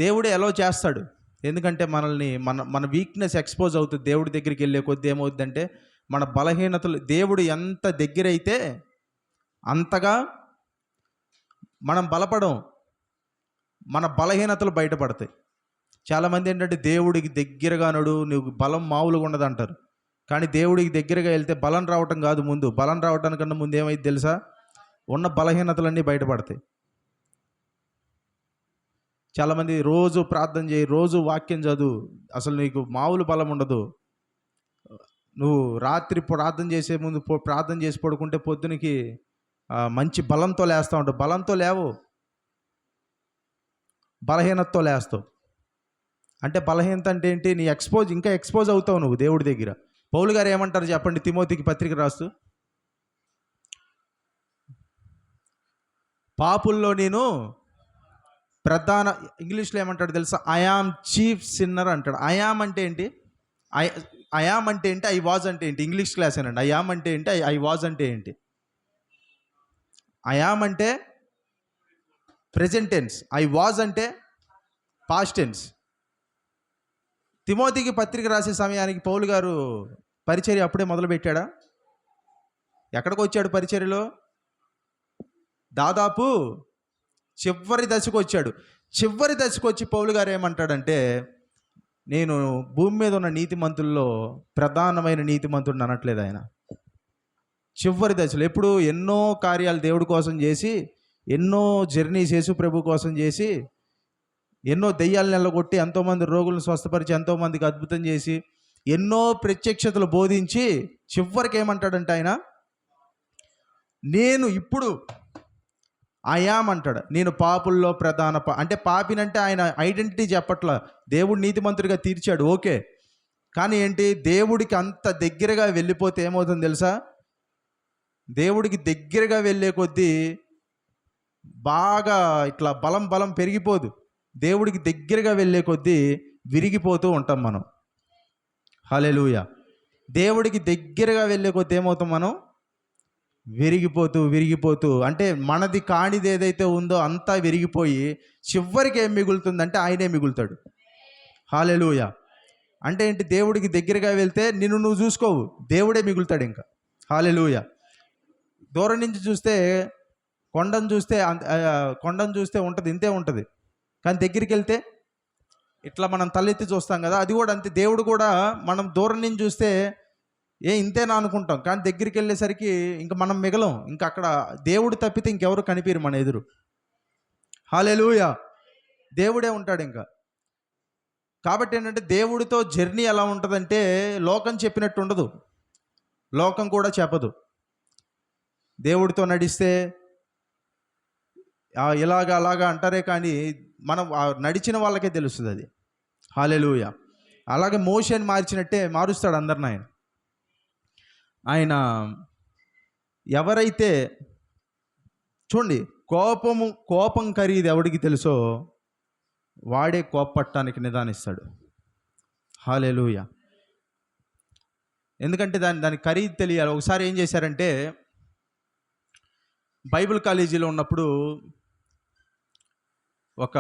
దేవుడే ఎలా చేస్తాడు? ఎందుకంటే మనల్ని మన వీక్నెస్ ఎక్స్పోజ్ అవుతుంది. దేవుడి దగ్గరికి వెళ్ళే కొద్దీ ఏమవుతుందంటే మన బలహీనతలు, దేవుడు ఎంత దగ్గర అయితే అంతగా మనం బలపడం, మన బలహీనతలు బయటపడతాయి. చాలామంది ఏంటంటే దేవుడికి దగ్గరగా నడు, నువ్వు బలం మామూలుగా ఉండదు అంటారు. కానీ దేవుడికి దగ్గరగా వెళ్తే బలం రావటం కాదు, ముందు బలం రావటానికన్నా ముందు ఏమైంది తెలుసా? ఉన్న బలహీనతలన్నీ బయటపడతాయి. చాలామంది రోజు ప్రార్థన చేయి, రోజు వాక్యం చదువు, అసలు నీకు మామూలు బలం ఉండదు. నువ్వు రాత్రి ప్రార్థన చేసే ముందు ప్రార్థన చేసి పడుకుంటే పొద్దునకి మంచి బలంతో లేస్తూ ఉంటావు. బలంతో లేవు, బలహీనతతో లేస్తావు. అంటే బలహీనత అంటే ఏంటి? నీ ఇంకా ఎక్స్పోజ్ అవుతావు నువ్వు దేవుడి దగ్గర. పౌలు గారు ఏమంటారు చెప్పండి తిమోతికి పత్రిక రాస్తూ? పాపుల్లో నేను ప్రధాన, ఇంగ్లీష్లో ఏమంటాడు తెలుసా? ఐ యామ్ చీఫ్ సిన్నర్ అంటాడు. ఐ యామ్ అంటే ఏంటి? ఐ యామ్ అంటే ఏంటి? ఐ వాజ్ అంటే ఏంటి? ఇంగ్లీష్ క్లాస్ ఏనండి. ఐ యామ్ అంటే ఏంటి? ఐ వాజ్ అంటే ఏంటి? ఐ యామ్ అంటే ప్రెజెంట్ టెన్స్, ఐ వాజ్ అంటే పాస్ట్ టెన్స్. తిమోతికి పత్రిక రాసే సమయానికి పౌలు గారు పరిచర్య అప్పుడే మొదలుపెట్టాడా? ఎక్కడికి వచ్చాడు పరిచర్యలో? దాదాపు చివరి దశకు వచ్చాడు. చివరి దశకు వచ్చి పౌలు గారు ఏమంటాడంటే, నేను భూమి మీద ఉన్న నీతిమంతుల్లో ప్రధానమైన నీతిమంతుడిని అనట్లేదు ఆయన. చివరి దశలో ఎప్పుడు ఎన్నో కార్యాలు దేవుడి కోసం చేసి, ఎన్నో జర్నీస్ యేసు ప్రభు కోసం చేసి, ఎన్నో దెయ్యాలను నెల్లగొట్టి, ఎంతోమంది రోగులను స్వస్థపరిచి, ఎంతోమందికి అద్భుతం చేసి, ఎన్నో ప్రత్యక్షతలు బోధించి చివరికి ఏమంటాడంటే ఆయన, నేను ఇప్పుడు ఐ యామ్ అంటాడు. నేను పాపుల్లో ప్రధాన అంటే పాపినంటే ఆయన ఐడెంటిటీ చెప్పట్లా. దేవుడు నీతిమంతుడిగా తీర్చాడు, ఓకే. కానీ ఏంటి? దేవుడికి అంత దగ్గరగా వెళ్ళిపోతే ఏమవుతుంది తెలుసా? దేవుడికి దగ్గరగా వెళ్ళే కొద్దీ బాగా ఇట్లా బలం పెరిగిపోదు. దేవుడికి దగ్గరగా వెళ్ళే కొద్దీ విరిగిపోతూ ఉంటాం మనం. హల్లెలూయా. దేవుడికి దగ్గరగా వెళ్ళే కొద్దీ ఏమవుతాం మనం? విరిగిపోతూ అంటే మనది కానిది ఏదైతే ఉందో అంతా విరిగిపోయి చివరికి ఏం మిగులుతుందంటే ఆయనే మిగులుతాడు. హల్లెలూయా. అంటే ఏంటి? దేవుడికి దగ్గరగా వెళ్తే నిన్ను నువ్వు చూసుకోవు, దేవుడే మిగులుతాడు ఇంకా. హల్లెలూయా. దూరం నుంచి చూస్తే కొండను చూస్తే ఉంటుంది, ఇంతే ఉంటుంది. కానీ దగ్గరికి వెళ్తే ఇట్లా మనం తలెత్తి చూస్తాం కదా, అది కూడా అంతే. దేవుడు కూడా మనం దూరం నుంచి చూస్తే ఇంతేనా అనుకుంటాం, కానీ దగ్గరికి వెళ్ళేసరికి ఇంకా మనం మిగలం. ఇంకా అక్కడ దేవుడు తప్పితే ఇంకెవరు కనిపించరు మన ఎదురు. హల్లెలూయా. దేవుడే ఉంటాడు ఇంకా. కాబట్టి ఏంటంటే దేవుడితో జర్నీ ఎలా ఉంటుందంటే లోకం చెప్పినట్టు ఉండదు, లోకం కూడా చెప్పదు. దేవుడితో నడిస్తే ఇలాగా అలాగా అంటారే కానీ మనం నడిచిన వాళ్ళకే తెలుస్తుంది అది. హల్లెలూయా. అలాగే మోషేని మార్చినట్టే మారుస్తాడు అందరిని ఆయన. ఆయన ఎవరైతే చూడండి, కోపం ఖరీదు ఎవడికి తెలుసో వాడే కోపపడటానికి నిదానిస్తాడు. హల్లెలూయా. ఎందుకంటే దాని ఖరీదు తెలియాలి. ఒకసారి ఏం చేశారంటే, బైబిల్ కాలేజీలో ఉన్నప్పుడు ఒక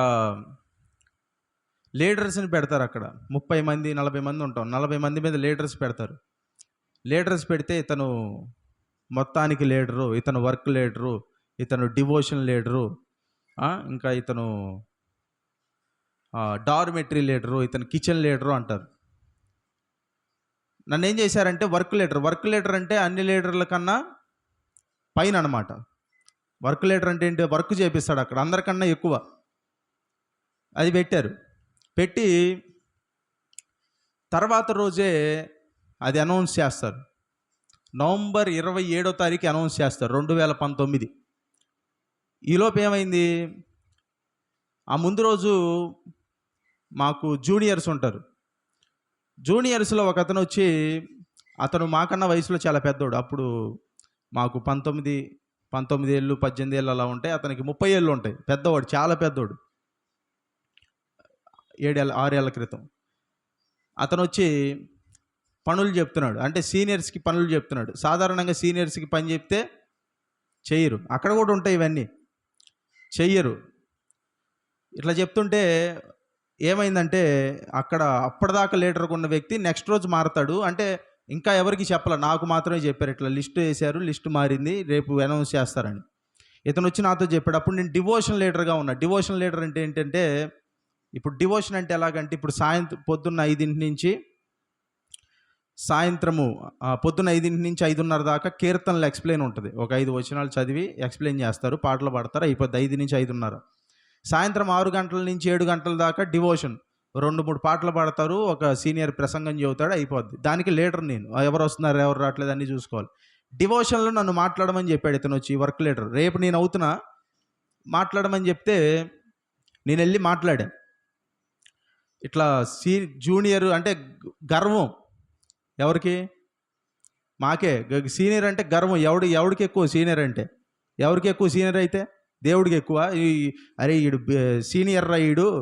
లీడర్స్ని పెడతారు అక్కడ. 30 మంది 40 మంది ఉంటాం. 40 మంది మీద లీడర్స్ పెడతారు. లీడర్స్ పెడితే ఇతను మొత్తానికి లీడరు, ఇతను వర్క్ లీడరు, ఇతను డివోషన్ లీడరు, ఇంకా ఇతను డార్మెటరీ లీడరు, ఇతను కిచెన్ లీడరు అంటారు. నన్ను ఏం చేశారంటే వర్క్ లీడర్ అంటే అన్ని లీడర్ల కన్నా పైన అనమాట. వర్క్ లీడర్ అంటే ఏంటి? వర్క్ చేపిస్తాడు అక్కడ అందరికన్నా ఎక్కువ. అది పెట్టి తర్వాత రోజే అది అనౌన్స్ చేస్తారు. నవంబర్ 27వ తారీఖు అనౌన్స్ చేస్తారు 2019. ఈలోపు ఏమైంది, ఆ ముందు రోజు మాకు జూనియర్స్ ఉంటారు. జూనియర్స్లో ఒక అతను వచ్చి, అతను మాకన్నా వయసులో చాలా పెద్దోడు. అప్పుడు మాకు 19 ఏళ్ళు 18 ఏళ్ళు అలా ఉంటాయి, అతనికి 30 ఏళ్ళు ఉంటాయి. పెద్దవాడు, చాలా పెద్దోడు. 6 ఏళ్ళ క్రితం అతను వచ్చి పనులు చెప్తున్నాడు. అంటే సీనియర్స్కి పనులు చెప్తున్నాడు. సాధారణంగా సీనియర్స్కి పని చెప్తే చెయ్యరు, అక్కడ కూడా ఉంటాయి ఇవన్నీ, చెయ్యరు. ఇట్లా చెప్తుంటే ఏమైందంటే, అక్కడ అప్పటిదాకా లీడర్గా ఉన్న వ్యక్తి నెక్స్ట్ రోజు మారతాడు. అంటే ఇంకా ఎవరికి చెప్పాల, నాకు మాత్రమే చెప్పారు. ఇట్లా లిస్టు వేశారు, లిస్టు మారింది, రేపు అనౌన్స్ చేస్తారని. ఇతను వచ్చి నాతో చెప్పాడు. అప్పుడు నేను డివోషన్ లీడర్గా ఉన్నా. డివోషన్ లీడర్ అంటే ఏంటంటే, ఇప్పుడు డివోషన్ అంటే ఎలాగంటే, ఇప్పుడు పొద్దున్న 5 నుంచి సాయంత్రము పొద్దున్న 5 నుంచి 5:30 దాకా కీర్తనలు ఎక్స్ప్లెయిన్ ఉంటుంది. ఒక 5 వచనాలు చదివి ఎక్స్ప్లెయిన్ చేస్తారు, పాటలు పాడతారు, అయిపోద్ది. 5 నుంచి 5:30. సాయంత్రం 6 గంటల నుంచి 7 గంటల దాకా డివోషన్, 2-3 పాటలు పాడతారు, ఒక సీనియర్ ప్రసంగం చెబుతాడు, అయిపోద్ది. దానికి లీడర్ నేను. ఎవరు వస్తున్నారు ఎవరు రావట్లేదు అన్నీ చూసుకోవాలి. డివోషన్లో నన్ను మాట్లాడమని చెప్పాడు ఇతను వచ్చి, వర్క్ లీడర్. రేపు నేను అవుతున్నా, మాట్లాడమని చెప్తే నేను వెళ్ళి మాట్లాడా. ఇట్లా జూనియర్ అంటే గర్వం ఎవరికి? మాకే. సీనియర్ అంటే గర్వం. ఎవడికి ఎక్కువ సీనియర్ అంటే? ఎవరికి ఎక్కువ సీనియర్ అయితే? దేవుడికి ఎక్కువ. అరే వీడు సీనియర్ రా,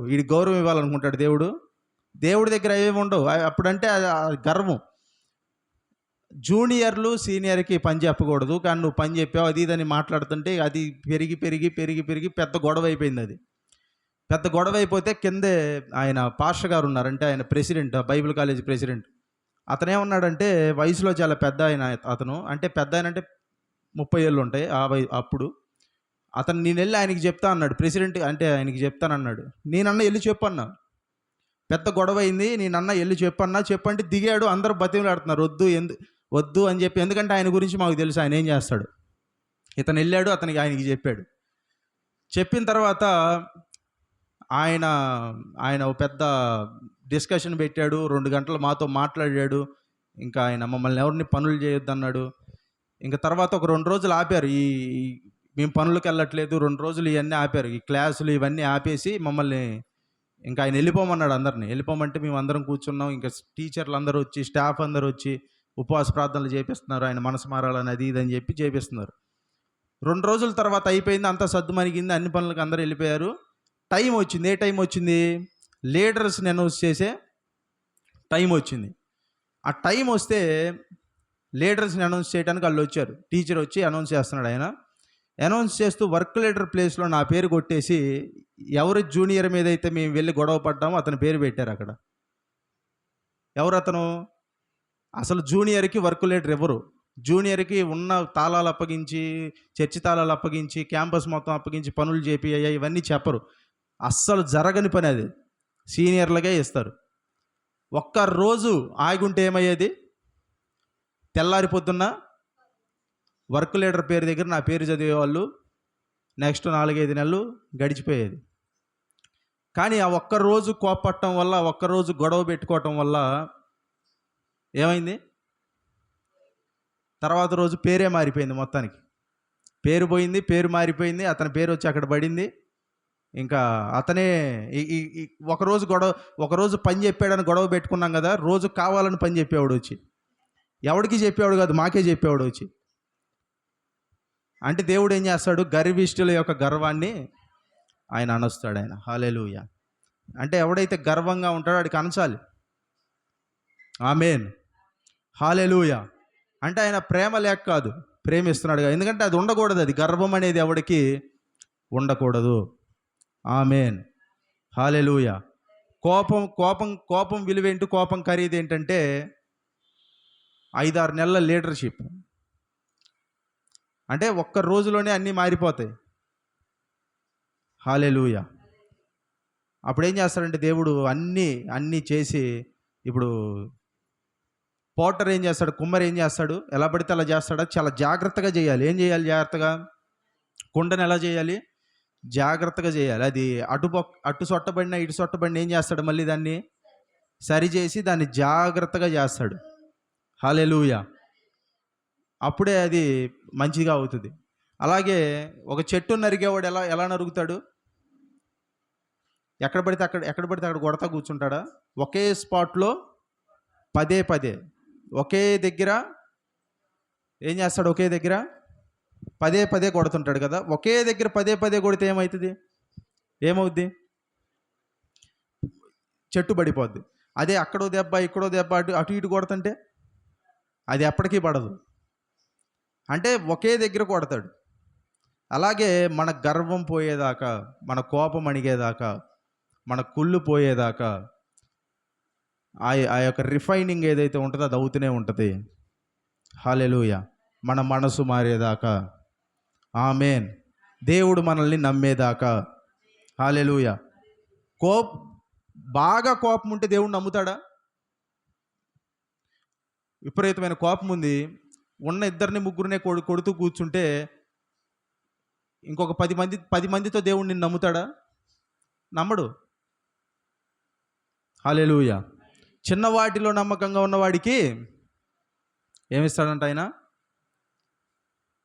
వీడి గౌరవం ఇవ్వాలనుకుంటాడు దేవుడు. దేవుడి దగ్గర ఏమి ఉండవు. అప్పుడంటే గర్వం. జూనియర్లు సీనియర్కి పని చెప్పకూడదు, కానీ నువ్వు పని చెప్పావు అది ఇదని మాట్లాడుతుంటే అది పెరిగి పెద్ద గొడవ అయిపోయింది. అది పెద్ద గొడవ అయిపోతే కిందే ఆయన పాస్టర్ గారు ఉన్నారంటే, ఆయన ప్రెసిడెంట్, బైబిల్ కాలేజ్ ప్రెసిడెంట్. అతను ఏమన్నాడంటే, వయసులో చాలా పెద్ద ఆయన అతను. అంటే పెద్ద ఆయన అంటే 30 ఏళ్ళు ఉంటాయి అప్పుడు. అతను నేను వెళ్ళి ఆయనకి చెప్తా అన్నాడు. ప్రెసిడెంట్ అంటే ఆయనకి చెప్తానన్నాడు. నేనన్నా వెళ్ళి చెప్పన్నా, పెద్ద గొడవ అయింది, నేనన్నా వెళ్ళి చెప్పన్నా. చెప్పంటే దిగాడు. అందరూ బతిమలాడుతున్నారు, వద్దు అని చెప్పి. ఎందుకంటే ఆయన గురించి మాకు తెలుసు, ఆయన ఏం చేస్తాడు. ఇతను వెళ్ళాడు, ఆయనకి చెప్పాడు. చెప్పిన తర్వాత ఆయన ఒక పెద్ద డిస్కషన్ పెట్టాడు. 2 గంటలు మాతో మాట్లాడాడు. ఇంకా ఆయన మమ్మల్ని ఎవరిని పనులు చేయొద్దు అన్నాడు. ఇంకా తర్వాత ఒక 2 రోజులు ఆపారు. మేము పనులకు వెళ్ళట్లేదు, 2 రోజులు ఇవన్నీ ఆపారు. ఈ క్లాసులు ఇవన్నీ ఆపేసి మమ్మల్ని ఇంకా ఆయన వెళ్ళిపోమన్నాడు. అందరినీ వెళ్ళిపోమంటే మేము అందరం కూర్చున్నాం. ఇంకా టీచర్లు అందరూ వచ్చి, స్టాఫ్ అందరూ వచ్చి ఉపవాస ప్రార్థనలు చేపిస్తున్నారు, ఆయన మనసు మారాలని అది ఇదని చెప్పి చేపిస్తున్నారు. 2 రోజుల తర్వాత అయిపోయింది, అంతా సర్దు మణిగింది, అన్ని పనులకు అందరూ వెళ్ళిపోయారు. టైం వచ్చింది. ఏ టైం వచ్చింది? లీడర్స్ని అనౌన్స్ చేసే టైం వచ్చింది. ఆ టైం వస్తే లీడర్స్ని అనౌన్స్ చేయడానికి వాళ్ళు వచ్చారు. టీచర్ వచ్చి అనౌన్స్ చేస్తున్నాడు. ఆయన అనౌన్స్ చేస్తూ వర్క్ లీడర్ ప్లేస్లో నా పేరు కొట్టేసి, ఎవరు జూనియర్ మీద అయితే మేము వెళ్ళి గొడవ పడ్డామో అతని పేరు పెట్టారు అక్కడ. ఎవరు అతను? అసలు జూనియర్కి వర్క్ లీడర్ ఎవరు? జూనియర్కి ఉన్న తాళాలు అప్పగించి, చర్చి తాళాలు అప్పగించి, క్యాంపస్ మొత్తం అప్పగించి పనులు చేపియ్యా ఇవన్నీ చెప్పరు. అస్సలు జరగని పని అది. సీనియర్లుగా ఇస్తారు. ఒక్కరోజు ఆగుంటే ఏమయ్యేది? తెల్లారి పొద్దున్న వర్క్ లీడర్ పేరు దగ్గర నా పేరు చదివేవాళ్ళు. నెక్స్ట్ 4-5 నెలలు గడిచిపోయేది. కానీ ఆ ఒక్కరోజు కోపట్టడం వల్ల, ఒక్కరోజు గొడవ పెట్టుకోవటం వల్ల ఏమైంది? తర్వాత రోజు పేరే మారిపోయింది మొత్తానికి. పేరు పోయింది, పేరు మారిపోయింది, అతని పేరు వచ్చి అక్కడ పడింది. ఇంకా అతనే ఒకరోజు పని చెప్పాడని గొడవ పెట్టుకున్నాం కదా, రోజు కావాలని పని చెప్పేవాడు వచ్చి. ఎవడికి చెప్పేవాడు కాదు, మాకే చెప్పేవాడు వచ్చి. అంటే దేవుడు ఏం చేస్తాడు, గర్విష్ఠుల యొక్క గర్వాన్ని ఆయన అనస్తాడు. ఆయన హల్లెలూయా. అంటే ఎవడైతే గర్వంగా ఉంటాడో వాడికి అనచాలి. ఆమేన్, హల్లెలూయా. అంటే ఆయన ప్రేమ లేక కాదు, ప్రేమిస్తున్నాడు. ఎందుకంటే అది ఉండకూడదు, అది గర్వం అనేది ఎవడికి ఉండకూడదు. ఆమేన్, హల్లెలూయా. కోపం విలువేంటి, కోపం ఖరీదు ఏంటంటే 5-6 నెలల లీడర్షిప్. అంటే ఒక్క రోజులోనే అన్నీ మారిపోతాయి. హల్లెలూయా. అప్పుడు ఏం చేస్తాడంటే దేవుడు అన్నీ చేసి, ఇప్పుడు పోటర్ ఏం చేస్తాడు, కుమ్మరి ఏం చేస్తాడు, ఎలా పడితే అలా చేస్తాడా, చాలా జాగ్రత్తగా చేయాలి. ఏం చేయాలి జాగ్రత్తగా? కుండను ఎలా చేయాలి? జాగ్రత్తగా చేయాలి. అది అటు సొట్టబడినా ఇటు సొట్టబడినా ఏం చేస్తాడు, మళ్ళీ దాన్ని సరిచేసి దాన్ని జాగ్రత్తగా చేస్తాడు. హల్లెలూయా. అప్పుడే అది మంచిగా అవుతుంది. అలాగే ఒక చెట్టు నరికేవాడు ఎలా నరుగుతాడు? ఎక్కడ పడితే అక్కడ కొడతా కూర్చుంటాడా? ఒకే స్పాట్లో పదే ఒకే దగ్గర ఏం చేస్తాడు? ఒకే దగ్గర పదే కొడుతుంటాడు కదా. ఒకే దగ్గర పదే కొడితే ఏమవుద్ది? చెట్టు పడిపోద్ది. అదే అక్కడో దెబ్బ ఇక్కడో దెబ్బ అటు ఇటు కొడుతుంటే అది ఎప్పటికీ పడదు. అంటే ఒకే దగ్గర కొడతాడు. అలాగే మన గర్వం పోయేదాకా, మన కోపం అణిగేదాకా, మన కుళ్ళు పోయేదాకా ఆ యొక్క రిఫైనింగ్ ఏదైతే ఉంటుందో అది అవుతూనే ఉంటుంది. హల్లెలూయా. మన మనసు మారేదాకా. ఆమేన్. దేవుడు మనల్ని నమ్మేదాకా. హల్లెలూయా. బాగా కోపం ఉంటే దేవుడు నమ్ముతాడా? విపరీతమైన కోపం ఉంది, ఉన్న ఇద్దరిని ముగ్గురినే కొడుతూ కూర్చుంటే ఇంకొక 10 మందితో దేవుడు నిన్ను నమ్ముతాడా? నమ్మడు. హల్లెలూయా. చిన్న వాటిలో నమ్మకంగా ఉన్నవాడికి ఏమిస్తాడంట? ఆయన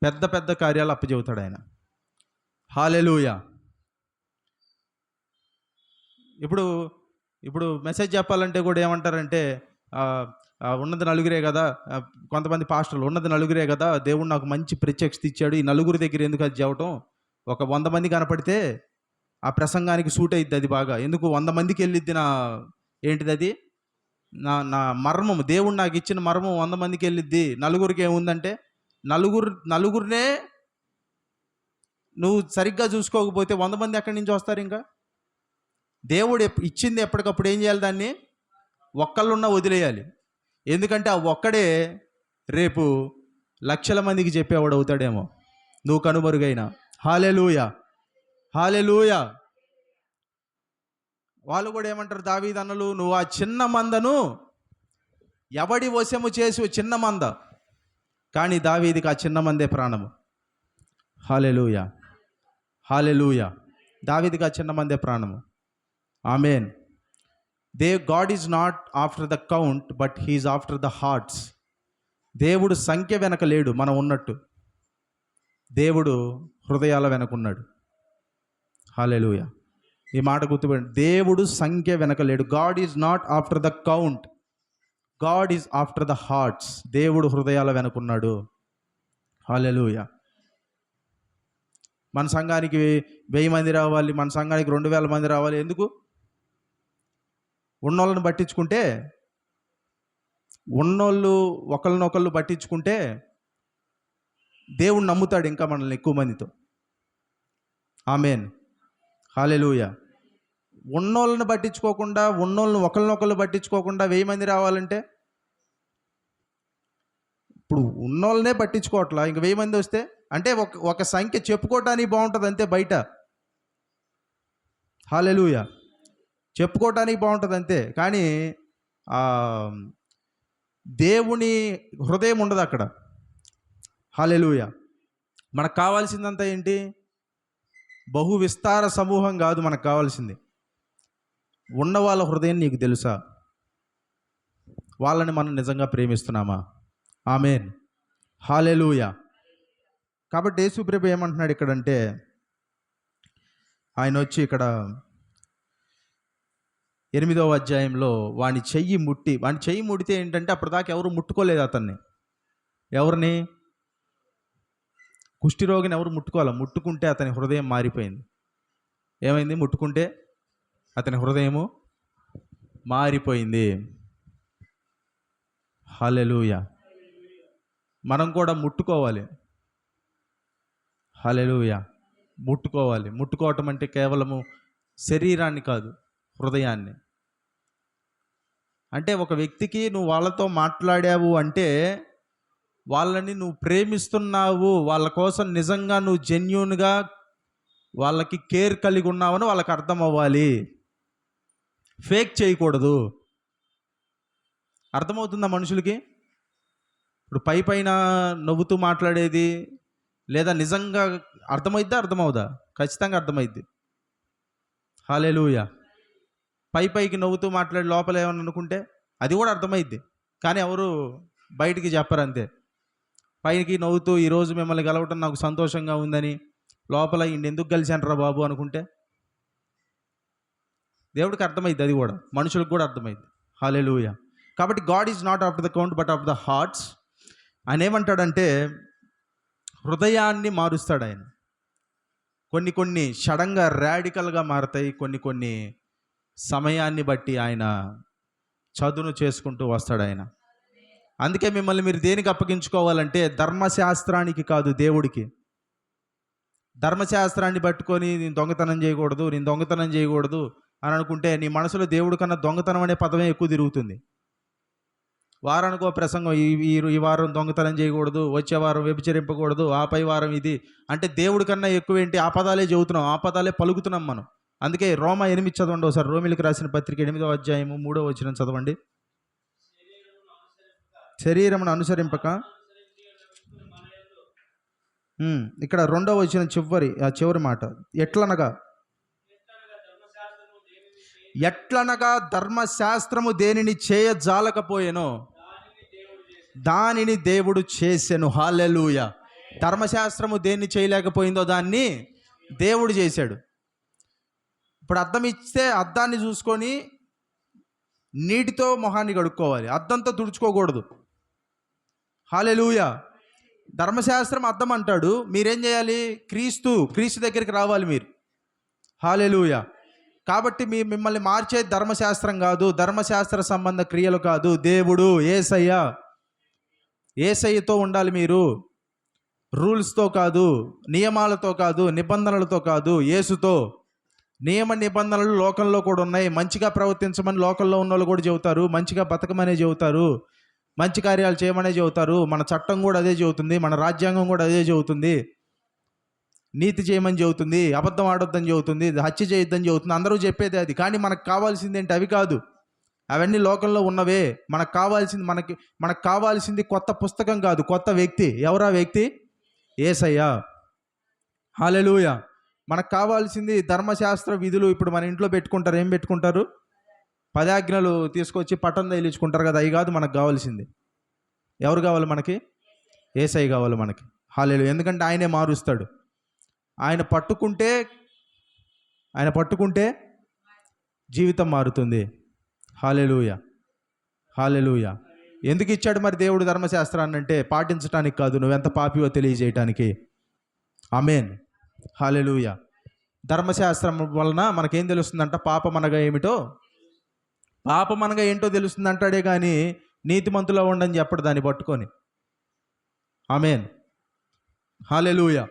పెద్ద కార్యాలు అప్పచెబుతాడు ఆయన. హల్లెలూయా. ఇప్పుడు మెసేజ్ చెప్పాలంటే కూడా ఏమంటారంటే, ఉన్నది నలుగురే కదా, కొంతమంది పాస్టర్లు ఉన్నది నలుగురే కదా, దేవుడు నాకు మంచి ప్రత్యక్షత ఇచ్చాడు, ఈ నలుగురి దగ్గర ఎందుకు అది చెప్పటం, ఒక 100 మంది కనపడితే ఆ ప్రసంగానికి సూట్ అయిద్ది అది బాగా, ఎందుకు 100 మందికి వెళ్ళిద్ది ఏంటిది అది నా మర్మం, దేవుడు నాకు ఇచ్చిన మర్మం 100 మందికి వెళ్ళిద్ది. నలుగురికి ఏముందంటే, నలుగురినే నువ్వు సరిగ్గా చూసుకోకపోతే 100 మంది ఎక్కడి నుంచి వస్తారు? ఇంకా దేవుడు ఇచ్చింది ఎప్పటికప్పుడు ఏం చేయాలి? దాన్ని ఒక్కళ్ళున్నా వదిలేయాలి. ఎందుకంటే ఆ ఒక్కడే రేపు లక్షల మందికి చెప్పేవాడు అవుతాడేమో, నువ్వు కనుమరుగైనా. హల్లెలూయా, హల్లెలూయా. వాళ్ళు కూడా ఏమంటారు, దావీదు అన్నలు, నువ్వు ఆ చిన్న మందను ఎవడి వశము చేసి, చిన్న మంద, కానీ దావీదుకి ఆ చిన్న మందే ప్రాణము. హల్లెలూయా, హల్లెలూయా. దావీదుకి ఆ చిన్న మందే ప్రాణము. Amen. God is not after the count, but he's after the hearts. దేవుడు సంఖ్య వెనక లేడు, మనం ఉన్నట్టు. దేవుడు హృదయాల వెనకున్నాడు. హల్లెలూయా. ఈ మాట గుర్తుపెట్టండి, దేవుడు సంఖ్య వెనక లేడు. God is not after the count, God is after the hearts. దేవుడు హృదయాల వెనకున్నాడు. హల్లెలూయా. మన సంఘానికి 1000 మంది రావాలి, మన సంఘానికి 2000 మంది రావాలి. ఎందుకు? ఉన్నోళ్ళని పట్టించుకుంటే, ఉన్నోళ్ళు ఒకళ్ళనొకళ్ళు పట్టించుకుంటే దేవుడు నమ్ముతాడు ఇంకా మనల్ని ఎక్కువ మందితో. ఆమేన్, హల్లెలూయా. ఉన్నోళ్ళని పట్టించుకోకుండా, ఉన్నోళ్ళని ఒకళ్ళనొకళ్ళు పట్టించుకోకుండా 1000 మంది రావాలంటే, ఇప్పుడు ఉన్నోళ్ళనే పట్టించుకోవట్లా, ఇంక 1000 మంది వస్తే అంటే ఒక సంఖ్య చెప్పుకోవటానికి బాగుంటుంది అంతే బయట. హల్లెలూయా. చెప్పుకోవటానికి బాగుంటుంది అంతే, కానీ దేవుని హృదయం ఉండదు అక్కడ. హల్లెలూయా. మనకు కావాల్సిందంతా ఏంటి? బహు విస్తార సమూహం కాదు మనకు కావాల్సింది. ఉన్న వాళ్ళ హృదయం నీకు తెలుసా? వాళ్ళని మనం నిజంగా ప్రేమిస్తున్నామా? ఆమేన్, హల్లెలూయా. కాబట్టి యేసుప్రభు ఏమంటున్నాడు ఇక్కడంటే, ఆయన వచ్చి ఇక్కడ 8వ అధ్యాయంలో వాని చెయ్యి ముడితే ఏంటంటే అప్పటిదాకా ఎవరు ముట్టుకోలేదు అతన్ని. ఎవరిని? కుష్ఠిరోగిని ఎవరు ముట్టుకోవాలి. ముట్టుకుంటే అతని హృదయం మారిపోయింది. ఏమైంది? ముట్టుకుంటే అతని హృదయము మారిపోయింది. హల్లెలూయా. మనం కూడా ముట్టుకోవాలి. హల్లెలూయా. ముట్టుకోవటం అంటే కేవలము శరీరాన్ని కాదు, హృదయాన్ని. అంటే ఒక వ్యక్తికి నువ్వు వాళ్ళతో మాట్లాడావు అంటే వాళ్ళని నువ్వు ప్రేమిస్తున్నావు, వాళ్ళ కోసం నిజంగా నువ్వు జెన్యూన్గా వాళ్ళకి కేర్ కలిగి ఉన్నావని వాళ్ళకి అర్థం అవ్వాలి. ఫేక్ చేయకూడదు. అర్థమవుతుందా మనుషులకి? ఇప్పుడు పైన నవ్వుతూ మాట్లాడేది లేదా నిజంగా అర్థమవుదా? ఖచ్చితంగా అర్థమైద్ది. హల్లెలూయా. పైకి నవ్వుతూ మాట్లాడి లోపల ఏమని అనుకుంటే అది కూడా అర్థమైద్ది, కానీ ఎవరు బయటికి చెప్పరు అంతే. పైకి నవ్వుతూ ఈరోజు మిమ్మల్ని కలవటం నాకు సంతోషంగా ఉందని, లోపల ఎందుకు కలిశానరా బాబు అనుకుంటే దేవుడికి అర్థమైద్ది, అది కూడా మనుషులకు కూడా అర్థమైద్ది. హల్లెలూయా. కాబట్టి God is not after the count but of the hearts. ఆయన ఏమంటాడంటే హృదయాన్ని మారుస్తాడు ఆయన. కొన్ని సడన్గా రాడికల్గా మారుతాయి, కొన్ని సమయాన్ని బట్టి ఆయన చదును చేసుకుంటూ వస్తాడు ఆయన. అందుకే మిమ్మల్ని మీరు దేనికి అప్పగించుకోవాలంటే ధర్మశాస్త్రానికి కాదు, దేవుడికి. ధర్మశాస్త్రాన్ని పట్టుకొని నేను దొంగతనం చేయకూడదు అని అనుకుంటే నీ మనసులో దేవుడి కన్నా దొంగతనం అనే పదమే ఎక్కువ తిరుగుతుంది. వారానికో ప్రసంగం, ఈ వారం దొంగతనం చేయకూడదు, వచ్చే వారం వ్యభిచరింపకూడదు, ఆపై వారం ఇది అంటే దేవుడి కన్నా ఎక్కువ ఏంటి? ఆ పదాలే చెబుతున్నాం, ఆ పదాలే పలుకుతున్నాం మనం. అందుకే రోమా 8 చదవండి ఒకసారి. రోమిలకు రాసిన పత్రిక 8వ అధ్యాయము 3వ వచనం చదవండి. శరీరమును అనుసరింపక, ఇక్కడ 2వ వచనం చివరి మాట, ఎట్లనగా ధర్మశాస్త్రము దేనిని చేయజాలకపోయెనో దానిని దేవుడు చేసెను. హల్లెలూయా. ధర్మశాస్త్రము దేన్ని చేయలేకపోయిందో దాన్ని దేవుడు చేశాడు. ఇప్పుడు అద్దం ఇస్తే అద్దాన్ని చూసుకొని నీటితో మొహాన్ని కడుక్కోవాలి, అద్దంతో తుడుచుకోకూడదు. హల్లెలూయా. ధర్మశాస్త్రం అద్దం అంటాడు, మీరేం చేయాలి? క్రీస్తు దగ్గరికి రావాలి మీరు. హల్లెలూయా. కాబట్టి మిమ్మల్ని మార్చే ధర్మశాస్త్రం కాదు, ధర్మశాస్త్ర సంబంధ క్రియలు కాదు, దేవుడు యేసయ్యతో ఉండాలి మీరు. రూల్స్తో కాదు, నియమాలతో కాదు, నిబంధనలతో కాదు, యేసుతో. నియమ నిబంధనలు లోకంలో కూడా ఉన్నాయి. మంచిగా ప్రవర్తించమని లోకంలో ఉన్న వాళ్ళు కూడా చెబుతారు, మంచిగా బతకమనే చెబుతారు, మంచి కార్యాలు చేయమనే చెబుతారు. మన చట్టం కూడా అదే చెబుతుంది, మన రాజ్యాంగం కూడా అదే చెబుతుంది. నీతి చేయమని చెబుతుంది, అబద్ధం ఆడొద్దని చెబుతుంది, హత్య చేయొద్దని చెబుతుంది. అందరూ చెప్పేది అది. కానీ మనకు కావాల్సింది ఏంటి? అవి కాదు, అవన్నీ లోకంలో ఉన్నవే. మనకు కావాల్సింది కొత్త పుస్తకం కాదు, కొత్త వ్యక్తి. ఎవరా వ్యక్తి? యేసయ్య. హల్లెలూయా. మనకు కావాల్సింది ధర్మశాస్త్ర విధులు. ఇప్పుడు మన ఇంట్లో పెట్టుకుంటారు, ఏం పెట్టుకుంటారు? 10 ఆజ్ఞలు తీసుకొచ్చి పట్టం తగిలించుకుంటారు కదా, అవి కాదు మనకు కావాల్సింది. ఎవరు కావాలి మనకి? యేసయ్య కావాలి మనకి. హల్లెలూయా. ఎందుకంటే ఆయనే మారుస్తాడు. ఆయన పట్టుకుంటే జీవితం మారుతుంది. హల్లెలూయా. హల్లెలూయా. ఎందుకు ఇచ్చాడు మరి దేవుడు ధర్మశాస్త్రాన్ని అంటే? పాటించడానికి కాదు, నువ్వెంత పాపివో తెలియజేయటానికి. ఆమేన్. హల్లెలూయా. ధర్మశాస్త్రం వలన మనకేం తెలుస్తుందంట? పాపం అనగా ఏంటో తెలుస్తుంది అంటాడే కానీ నీతిమంతులో ఉండని చెప్పడు దాన్ని పట్టుకొని. ఆమేన్. హల్లెలూయా.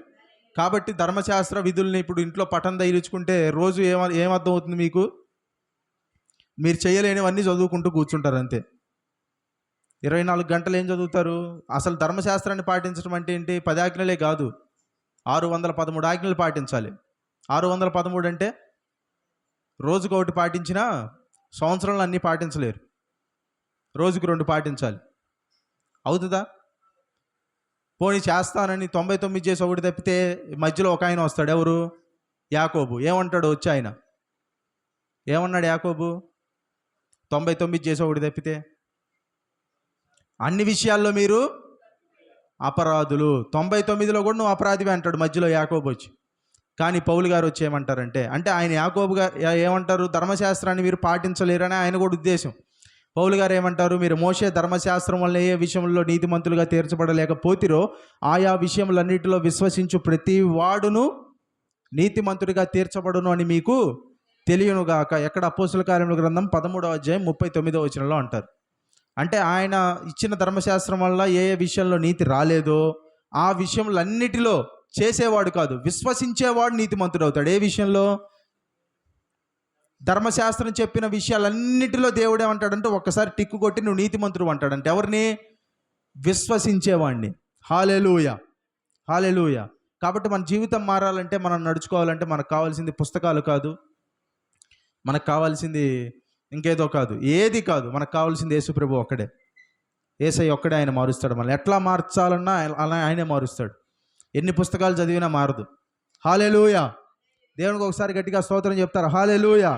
కాబట్టి ధర్మశాస్త్ర విధుల్ని ఇప్పుడు ఇంట్లో పఠనం తగిలించుకుంటే రోజు ఏమర్థం అవుతుంది మీకు? మీరు చేయలేనివన్నీ చదువుకుంటూ కూర్చుంటారు అంతే. 24 గంటలు ఏం చదువుతారు? అసలు ధర్మశాస్త్రాన్ని పాటించడం అంటే ఏంటి? 10 ఆజ్ఞలే కాదు, 613 ఆజ్ఞలు పాటించాలి. 613 అంటే రోజుకు ఒకటి పాటించినా సంవత్సరంలో అన్నీ పాటించలేరు. రోజుకు 2 పాటించాలి. అవుతుందా? పోనీ చేస్తానని 99 చేసి ఒకటి తప్పితే మధ్యలో ఒక ఆయన వస్తాడు. ఎవరు? యాకోబు. ఏమంటాడు వచ్చి ఆయన? ఏమన్నాడు యాకోబు? 99 చేసి ఒకటి తప్పితే అన్ని విషయాల్లో మీరు అపరాధులు. 99లో కూడా నువ్వు అపరాధివే అంటాడు మధ్యలో యాకోబు వచ్చి. కానీ పౌలు గారు వచ్చి ఏమంటారంటే, అంటే ఆయన యాకోబుగా ఏమంటారు, ధర్మశాస్త్రాన్ని మీరు పాటించలేరని ఆయన కూడా ఉద్దేశం. పౌలు గారు ఏమంటారు, మీరు మోషే ధర్మశాస్త్రం వల్ల ఏ విషయంలో నీతిమంతులుగా తీర్చబడలేకపోతిరో ఆయా విషయములన్నిటిలో విశ్వసించు ప్రతి వాడును నీతిమంతుడిగా తీర్చబడును అని మీకు తెలియనుగాక. ఎక్కడ? అపోస్తుల కార్యముల గ్రంథం 13వ అధ్యాయం 39వ వచనంలో అంటారు. అంటే ఆయన ఇచ్చిన ధర్మశాస్త్రం వల్ల ఏ ఏ విషయంలో నీతి రాలేదో ఆ విషయములన్నిటిలో చేసేవాడు కాదు, విశ్వసించేవాడు నీతిమంతుడు అవుతాడు. ఏ విషయంలో? ధర్మశాస్త్రం చెప్పిన విషయాలన్నిటిలో దేవుడు ఏమంటాడంటే ఒక్కసారి టిక్కు కొట్టి నువ్వు నీతిమంతుడు అంటాడంటే ఎవరిని? విశ్వసించేవాడిని. హల్లెలూయా, హల్లెలూయా. కాబట్టి మన జీవితం మారాలంటే, మనం నడుచుకోవాలంటే మనకు కావాల్సింది పుస్తకాలు కాదు, మనకు కావాల్సింది ఇంకేదో కాదు, ఏది కాదు. మనకు కావాల్సింది యేసుప్రభు ఒక్కడే. యేసయ్య ఒక్కడే ఆయన మారుస్తాడు. మనల్ని ఎట్లా మార్చాలన్నా అలా ఆయనే మారుస్తాడు. ఎన్ని పుస్తకాలు చదివినా మారదు. హల్లెలూయా. దేవునికి ఒకసారి గట్టిగా స్తోత్రం చెప్తారు. హల్లెలూయా.